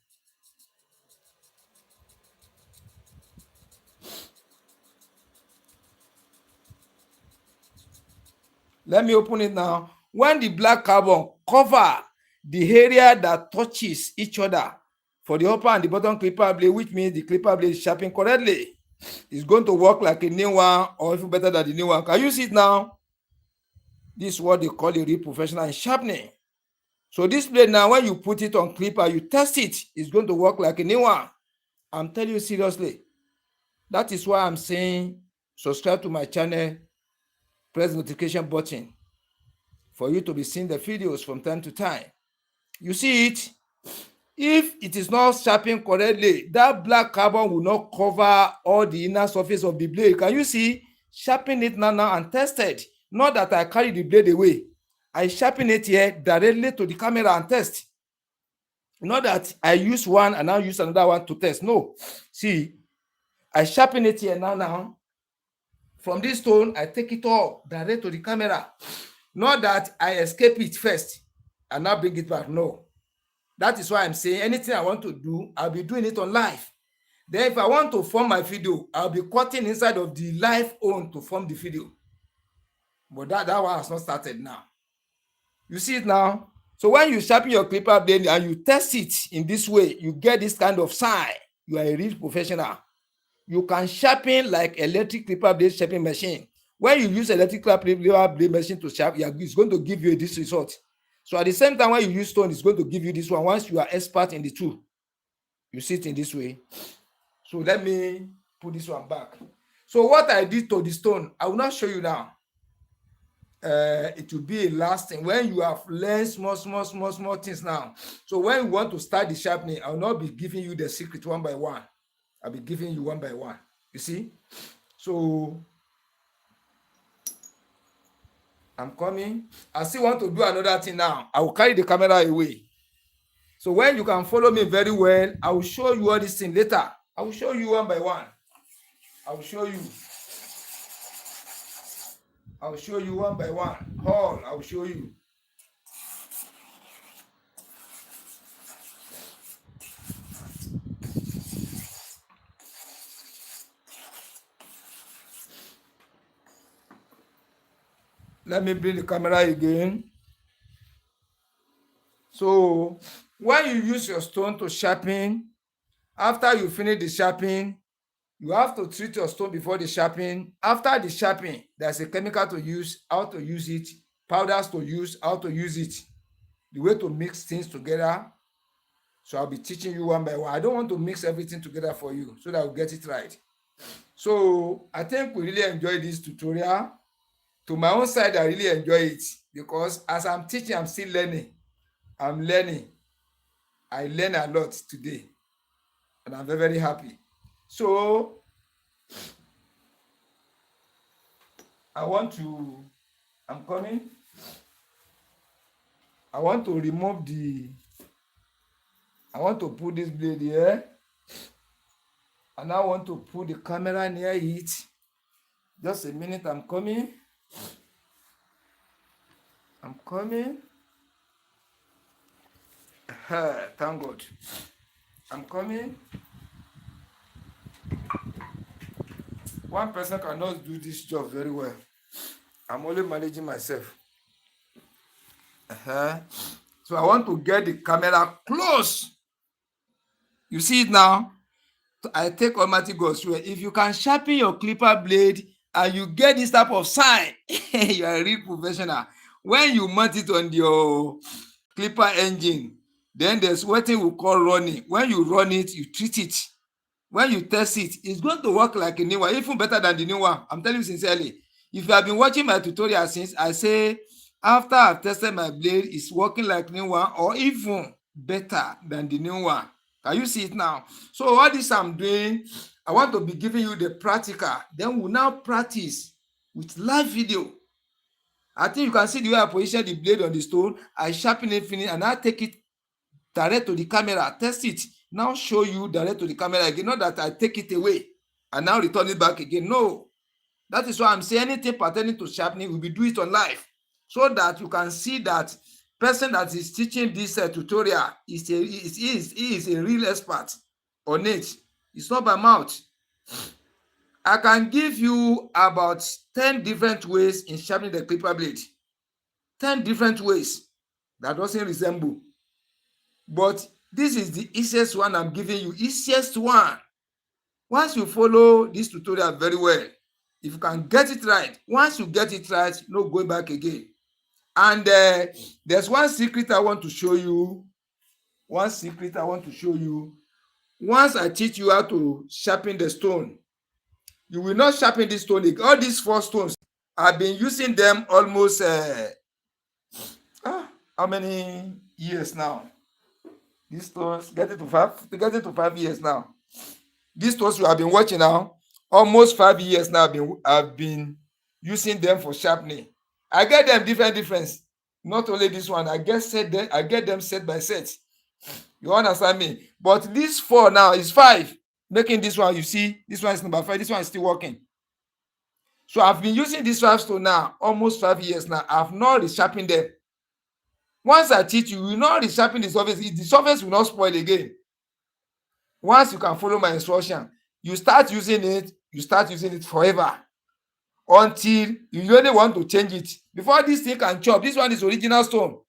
A: Let me open it now. When the black carbon cover the area that touches each other for the upper and the bottom clipper blade, which means the clipper blade is sharpened correctly, it's going to work like a new one or even better than the new one. Can you see it now? This is what they call a real professional in sharpening. So this blade now, when you put it on clipper, you test it, it's going to work like a new one. I'm telling you seriously. That is why I'm saying subscribe to my channel, press the notification button for you to be seeing the videos from time to time. You see it? If it is not sharpened correctly, that black carbon will not cover all the inner surface of the blade. Can you see? Sharpen it now and test it. Not that I carry the blade away. I sharpen it here directly to the camera and test. Not that I use one and now use another one to test. No. See, I sharpen it here now. From this stone, I take it up direct to the camera. Not that I escape it first and now bring it back. No. That is why I'm saying anything I want to do, I'll be doing it on live. Then if I want to form my video, I'll be cutting inside of the live own to form the video. But that one has not started now. You see it now? So when you sharpen your clipper blade and you test it in this way, you get this kind of sign. You are a real professional. You can sharpen like electric clipper blade sharpening machine. When you use electric clipper blade machine to sharpen, it's going to give you this result. So at the same time, when you use stone, it's going to give you this one. Once you are expert in the two, you see it in this way. So let me put this one back. So what I did to the stone, I will not show you now. It will be a last thing when you have learned small things now. So when you want to start the sharpening, I will not be giving you the secret one by one. I'll be giving you one by one. You see? So I'm coming. I still want to do another thing now. I will carry the camera away. So when you can follow me very well, I will show you all this thing later. I will show you one by one. I will show you. I will show you one by one. All I will show you. Let me bring the camera again. So when you use your stone to sharpen, after you finish the sharpening, you have to treat your stone before the sharpening. After the sharpening, there's a chemical to use, how to use it, powders to use, how to use it, the way to mix things together. So I'll be teaching you one by one. I don't want to mix everything together for you so that we'll get it right. So I think we really enjoyed this tutorial. To my own side, I really enjoy it because as I'm teaching, I'm still learning. I'm learning. I learn a lot today and I'm very, very happy. So I'm coming. I want to put this blade here. And I want to put the camera near it. Just a minute, I'm coming. Thank God. I'm coming. One person cannot do this job very well. I'm only managing myself. So I want to get the camera close. You see it now? I take Almighty God swear. If you can sharpen your clipper blade and you get this type of sign, you are a real professional. When you mount it on your clipper engine, then there's what we call running. When you run it, you treat it. When you test it, it's going to work like a new one, even better than the new one. I'm telling you sincerely. If you have been watching my tutorial since, I say after I've tested my blade, it's working like new one or even better than the new one. Can you see it now? So all this I'm doing, I want to be giving you the practical. Then we'll now practice with live video. I think you can see the way I position the blade on the stone. I sharpen it, finish, and I take it direct to the camera, test it, now show you direct to the camera again. Not that I take it away and now return it back again. No, that is why I'm saying anything pertaining to sharpening, we will do it on live, so that you can see that person that is teaching this tutorial is a real expert on it. It's not by mouth. I can give you about 10 different ways in sharpening the clipper blade. 10 different ways that doesn't resemble. But this is the easiest one I'm giving you. Easiest one. Once you follow this tutorial very well, if you can get it right, once you get it right, no going back again. And there's one secret I want to show you. One secret I want to show you. Once I teach you how to sharpen the stone, you will not sharpen this stone. All these 4 stones, I've been using them almost how many years now? These stones getting to 5 years now. These stones you have been watching now, almost 5 years now. I've been using them for sharpening. I get them different. Not only this one, I get them set by set. You understand me? But this 4 now is 5. Making this one, you see, this one is number 5. This one is still working. So I've been using this 5 stone now almost 5 years now. I've not resharpened them. Once I teach you, will not resharpen the surface. The surface will not spoil again. Once you can follow my instruction, you start using it forever until you really want to change it. Before this thing can chop, this one is original stone.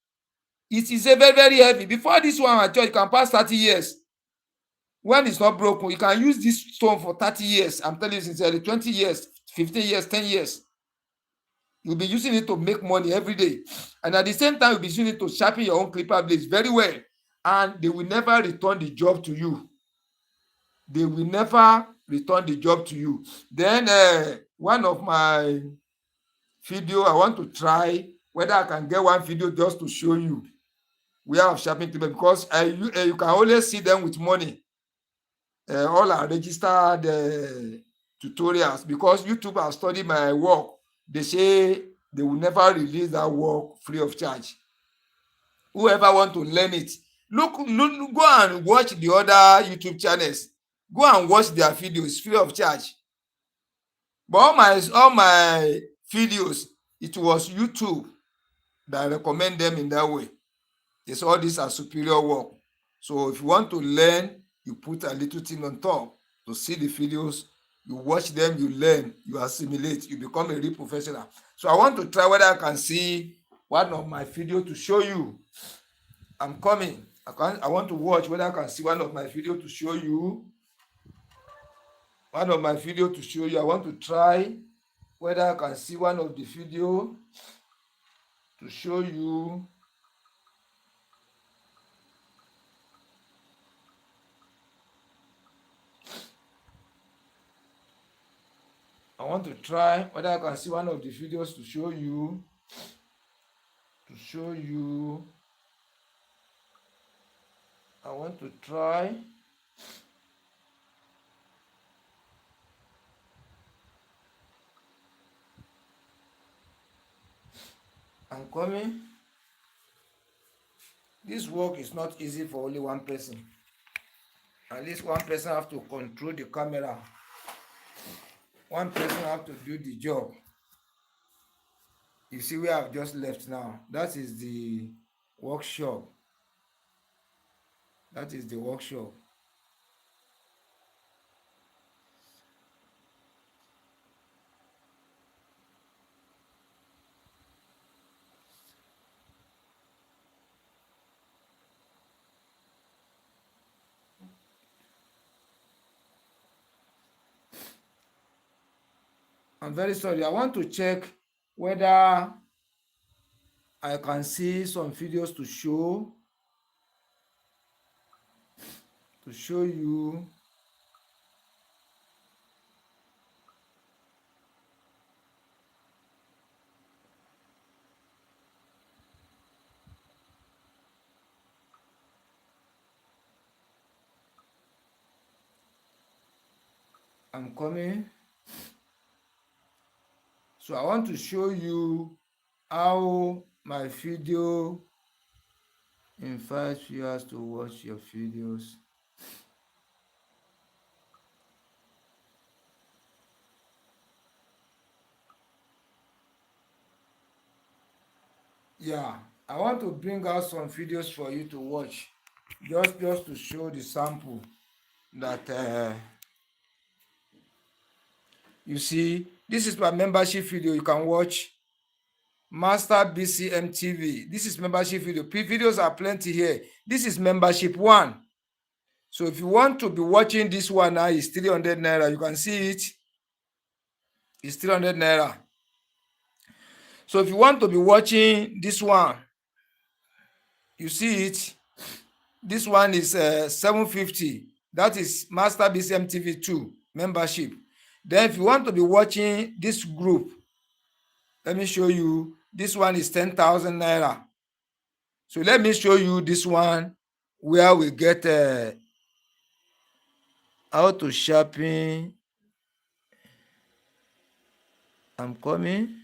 A: It is a very heavy. Before this one can chop, you can pass 30 years. When it's not broken, you can use this stone for 30 years. I'm telling you sincerely, 20 years, 15 years, 10 years. You'll be using it to make money every day. And at the same time, you'll be using it to sharpen your own clipper blades very well. And they will never return the job to you. They will never return the job to you. Then one of my video, I want to try whether I can get one video just to show you where I've sharpened clipper, because you can always see them with money. All are registered tutorials, because YouTube has studied my work. They say they will never release that work free of charge. Whoever want to learn it, look, go and watch the other YouTube channels. Go and watch their videos free of charge. But all my videos, it was YouTube that recommend them in that way. They say all these are superior work. So if you want to learn, you put a little thing on top to see the videos. You watch them, you learn, you assimilate, you become a real professional. So I want to try whether I can see one of my videos to show you. I'm coming. I want to watch whether I can see one of my videos to show you. I want to try whether I can see one of the video to show you. I want to try whether I can see one of the videos to show you. I want to try. I'm coming. This work is not easy for only one person. At least one person have to control the camera. One person have to do the job. You see where I've just left now? That is the workshop. I'm very sorry. I want to check whether I can see some videos to show you. I'm coming. So I want to show you how my video invites viewers to watch your videos. Yeah, I want to bring out some videos for you to watch, just to show the sample that you see. This is my membership video. You can watch Master BCM TV. This is membership video. Videos are plenty here. This is membership 1. So if you want to be watching this one now, it's 300 naira. You can see it. It's 300 naira. So if you want to be watching this one, you see it. This one is 750. That is Master BCM TV 2 membership. Then if you want to be watching this group, let me show you. This one is 10,000 naira. So let me show you this one where we get how to sharpen. I'm coming.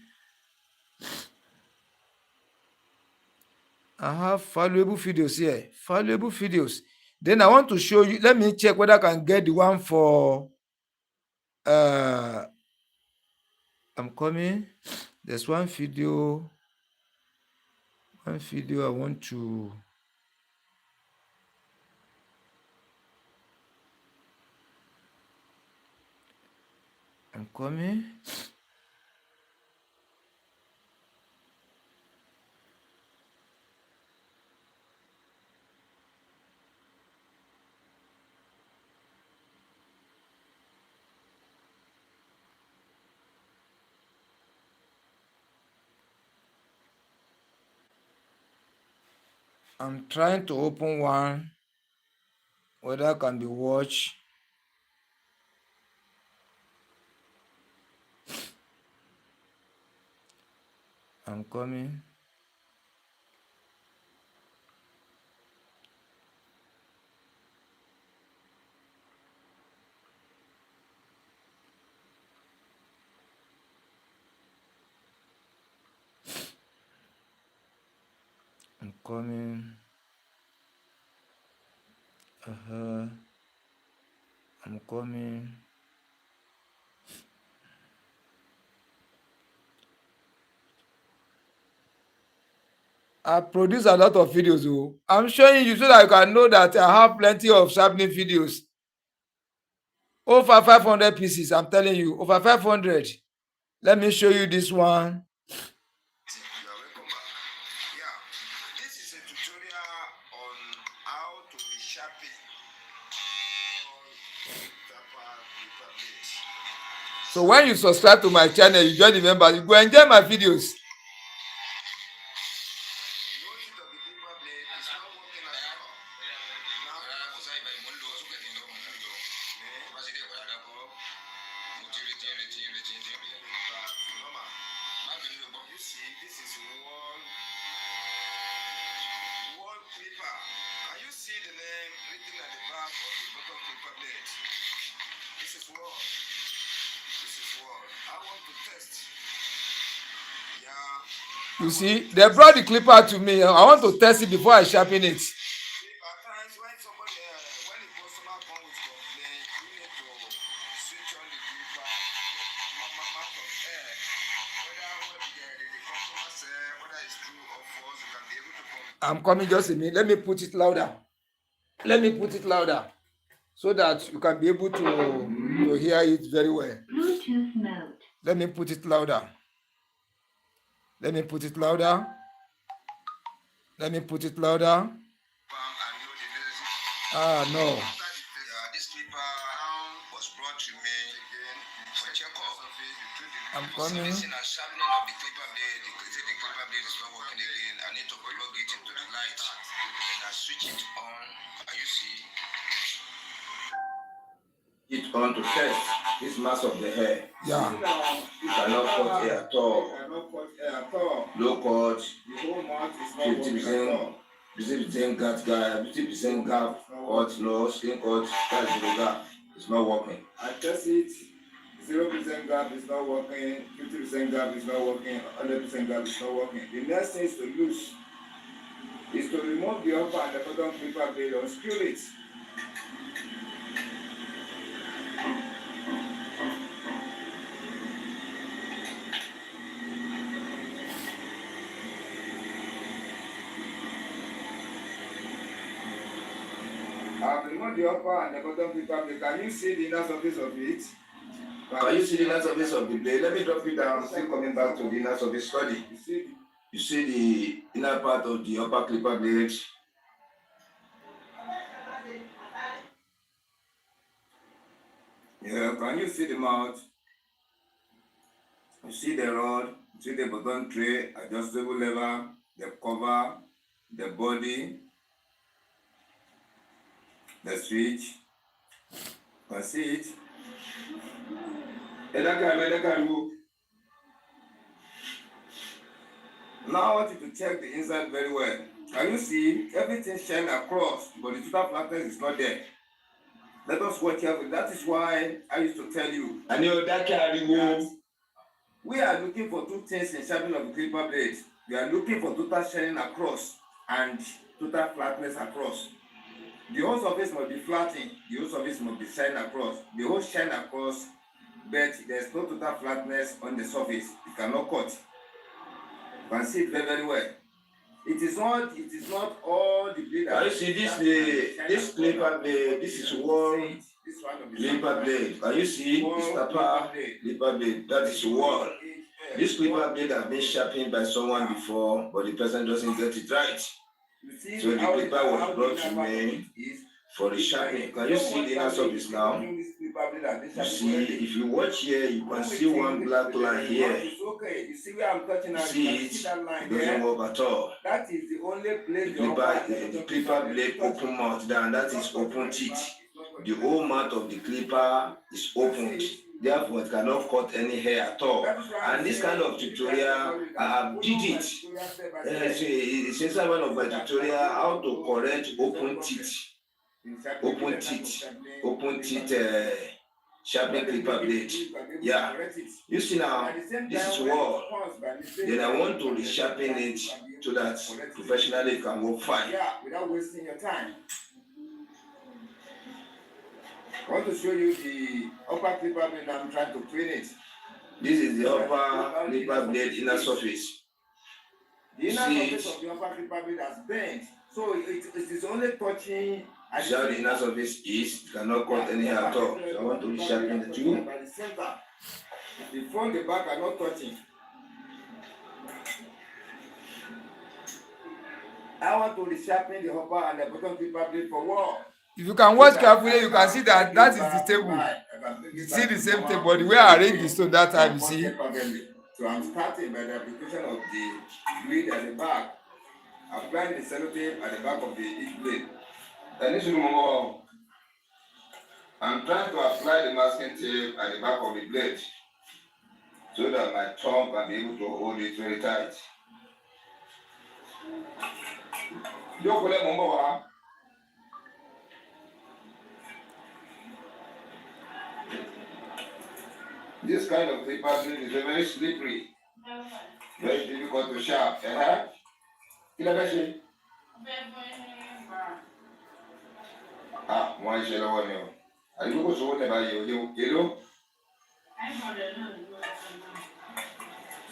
A: I have valuable videos here. Valuable videos. Then I want to show you. Let me check whether I can get the one for I'm coming. There's one video I want to. I'm coming. I'm trying to open one whether can be watched. I'm coming. I'm coming. I'm coming. I produce a lot of videos. Oh. I'm showing you so that you can know that I have plenty of sharpening videos. Over 500 pieces, I'm telling you. Over 500. Let me show you this one. You are welcome back. Yeah, this is a tutorial on how to be sharpening. So when you subscribe to my channel, you join the members, you go enjoy my videos. You see, this is wall clipper. Can you see the name written at the back of the bottom clipper blade? This is wall. I want to test. Yeah. You see, they brought the clipper to me. I want to test it before I sharpen it. At times, when the customer comes with complaint, you need to switch on the clipper, mark of air. Whether the customer says whether it's true or false, you can be able to compare. I'm coming just a minute. Let me put it louder. So that you can be able to hear it very well. Bluetooth mode. Let me put it louder. Ah, no. This clipper was brought to me for checkup. I'm coming.
B: Servicing and sharpening of the clipper blade. The clipper blade is not working again. I need to plug it into the light. Then I switch it on. Can you see?
A: It on to test this mass of the hair.
C: Yeah.
A: You cannot cut hair at all. Low cut.
C: The whole mouth is not working at all.
A: 50% gap guy, 50% gap, cut, no, skin cut, that's the gap. It's not working.
C: I test it. 0% gap is not working, 50% gap is not working, 100% gap is not working. The next thing is to loose. Is to remove the upper and the bottom clipper blade, unscrew it. I've removed the upper and the bottom clipper blade. Can you see the inner surface of it?
A: Can you see the inner surface of the blade? Let me drop it down. Still coming back to the inner surface study. You see the inner part of the upper clipper blade.
C: Yeah, can you see the mouth? You see the rod, you see the button tray, adjustable lever, the cover, the body, the switch. Can see it? Now I want you to check the inside very well. Can you see everything shine across, but the total flatness is not there? Let us watch carefully. That is why I used to tell you.
A: I know that can remove.
C: We are looking for two things in sharpening of the clipper blade. We are looking for total shining across and total flatness across. The whole surface must be flattened. The whole surface must be shining across. The whole shine across, but there is no total flatness on the surface. It cannot cut. You can see it very, very well. It is not all the blade.
A: Can you see this clipper blade? This is one clipper blade. Can you see this clipper blade? That is one. This clipper blade has been sharpened by someone before, but the person doesn't get it right. So the clipper was brought to me for the sharpening. Can you see the inner surface now? You see, if you watch here, you can see one black line here.
C: You see where I'm touching?
A: You see it? It doesn't work at all.
C: That is the only place
A: the clipper blade open mouth down. That is open teeth. The whole mouth of the clipper is opened. Therefore, it cannot cut any hair at all. And this kind of tutorial, I did it. It's inside one of my tutorial how to correct open teeth. Open teeth sharpening clipper blade. Yeah. You see now, this is wall. Then I want to resharpen it so that professionally it can work fine.
C: Yeah, without wasting your time. I want to show you the upper clipper blade. I'm trying to clean it.
A: This is the upper clipper blade inner surface.
C: The inner surface of the upper clipper blade has bent, so it is only touching.
A: See how the inner surface is. It cannot cut any hair at all. So I want to resharpen the two.
C: By the center. The front, the back are not touching. I want to resharpen the upper and the bottom clipper blade for wall.
B: If you can watch carefully, you can see that is the table. You see the same table, but the way I arranged the stone that time, you see.
C: So I'm starting by the application of the blade at the back. Applying the sellotape at the back of each blade. I'm trying to apply the masking tape at the back of the blade so that my thumb can be able to hold it very tight. This kind of clipper blade is very slippery, very difficult to sharp. Moi j'ai le one. Are you going to buy you? Yellow?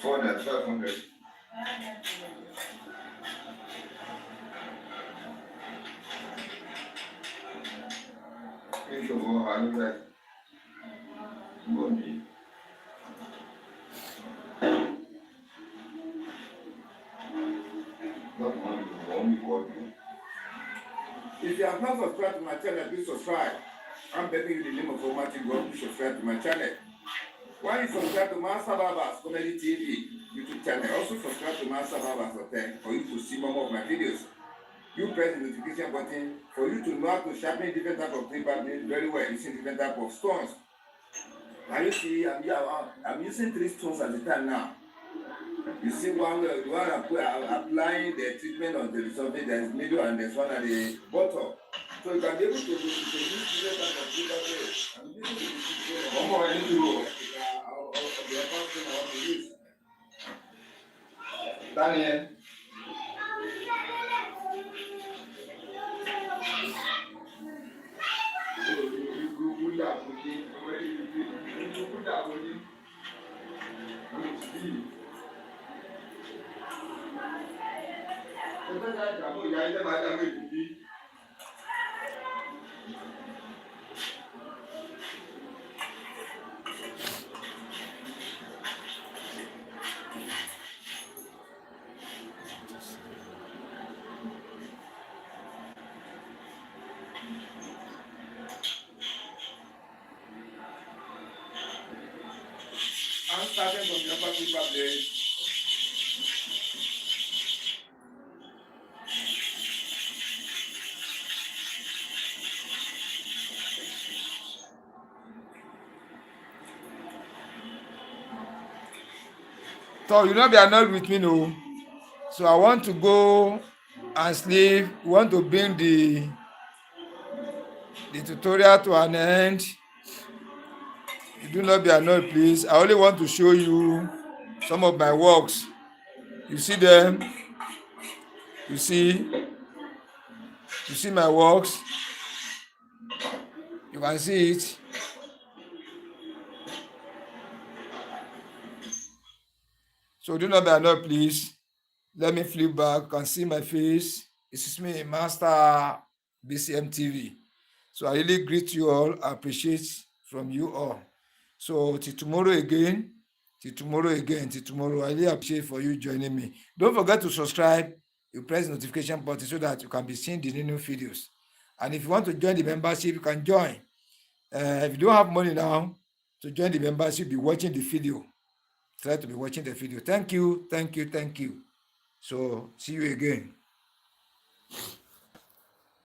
C: 400, 500. Into more, I'm like, money. Not money, only God. If you have not subscribed to my channel, please subscribe. I'm begging you in the name of Almighty God, please subscribe to my channel. When you subscribe to Master Barber's Comedy TV YouTube channel, also subscribe to Master Barber's Hotel for you to see more of my videos. You press the notification button for you to know how to sharpen different type of clipper blades very well using different type of stones. Now you see, I'm using 3 stones at a time now. You see one applying the treatment on the surface, there's middle and there's one at the bottom. So you can be able to use different type of clipper blades. I'm using the one more I need to know of the first thing I want to use. Daniel. I'm starting from the upper clipper blade.
A: So you not be annoyed with me, no. So I want to go and sleep. We want to bring the tutorial to an end. You do not be annoyed, please. I only want to show you some of my works. You see them? You see my works? You can see it. So do not be annoyed, please. Let me flip back. You can see my face. This is me, Master BCM TV. So I really greet you all. I appreciate from you all. So till tomorrow again. I really appreciate for you joining me. Don't forget to subscribe. You press the notification button so that you can be seeing the new videos. And if you want to join the membership, you can join. If you don't have money now to join the membership, be watching the video. Try to be watching the video. Thank you. So see you again.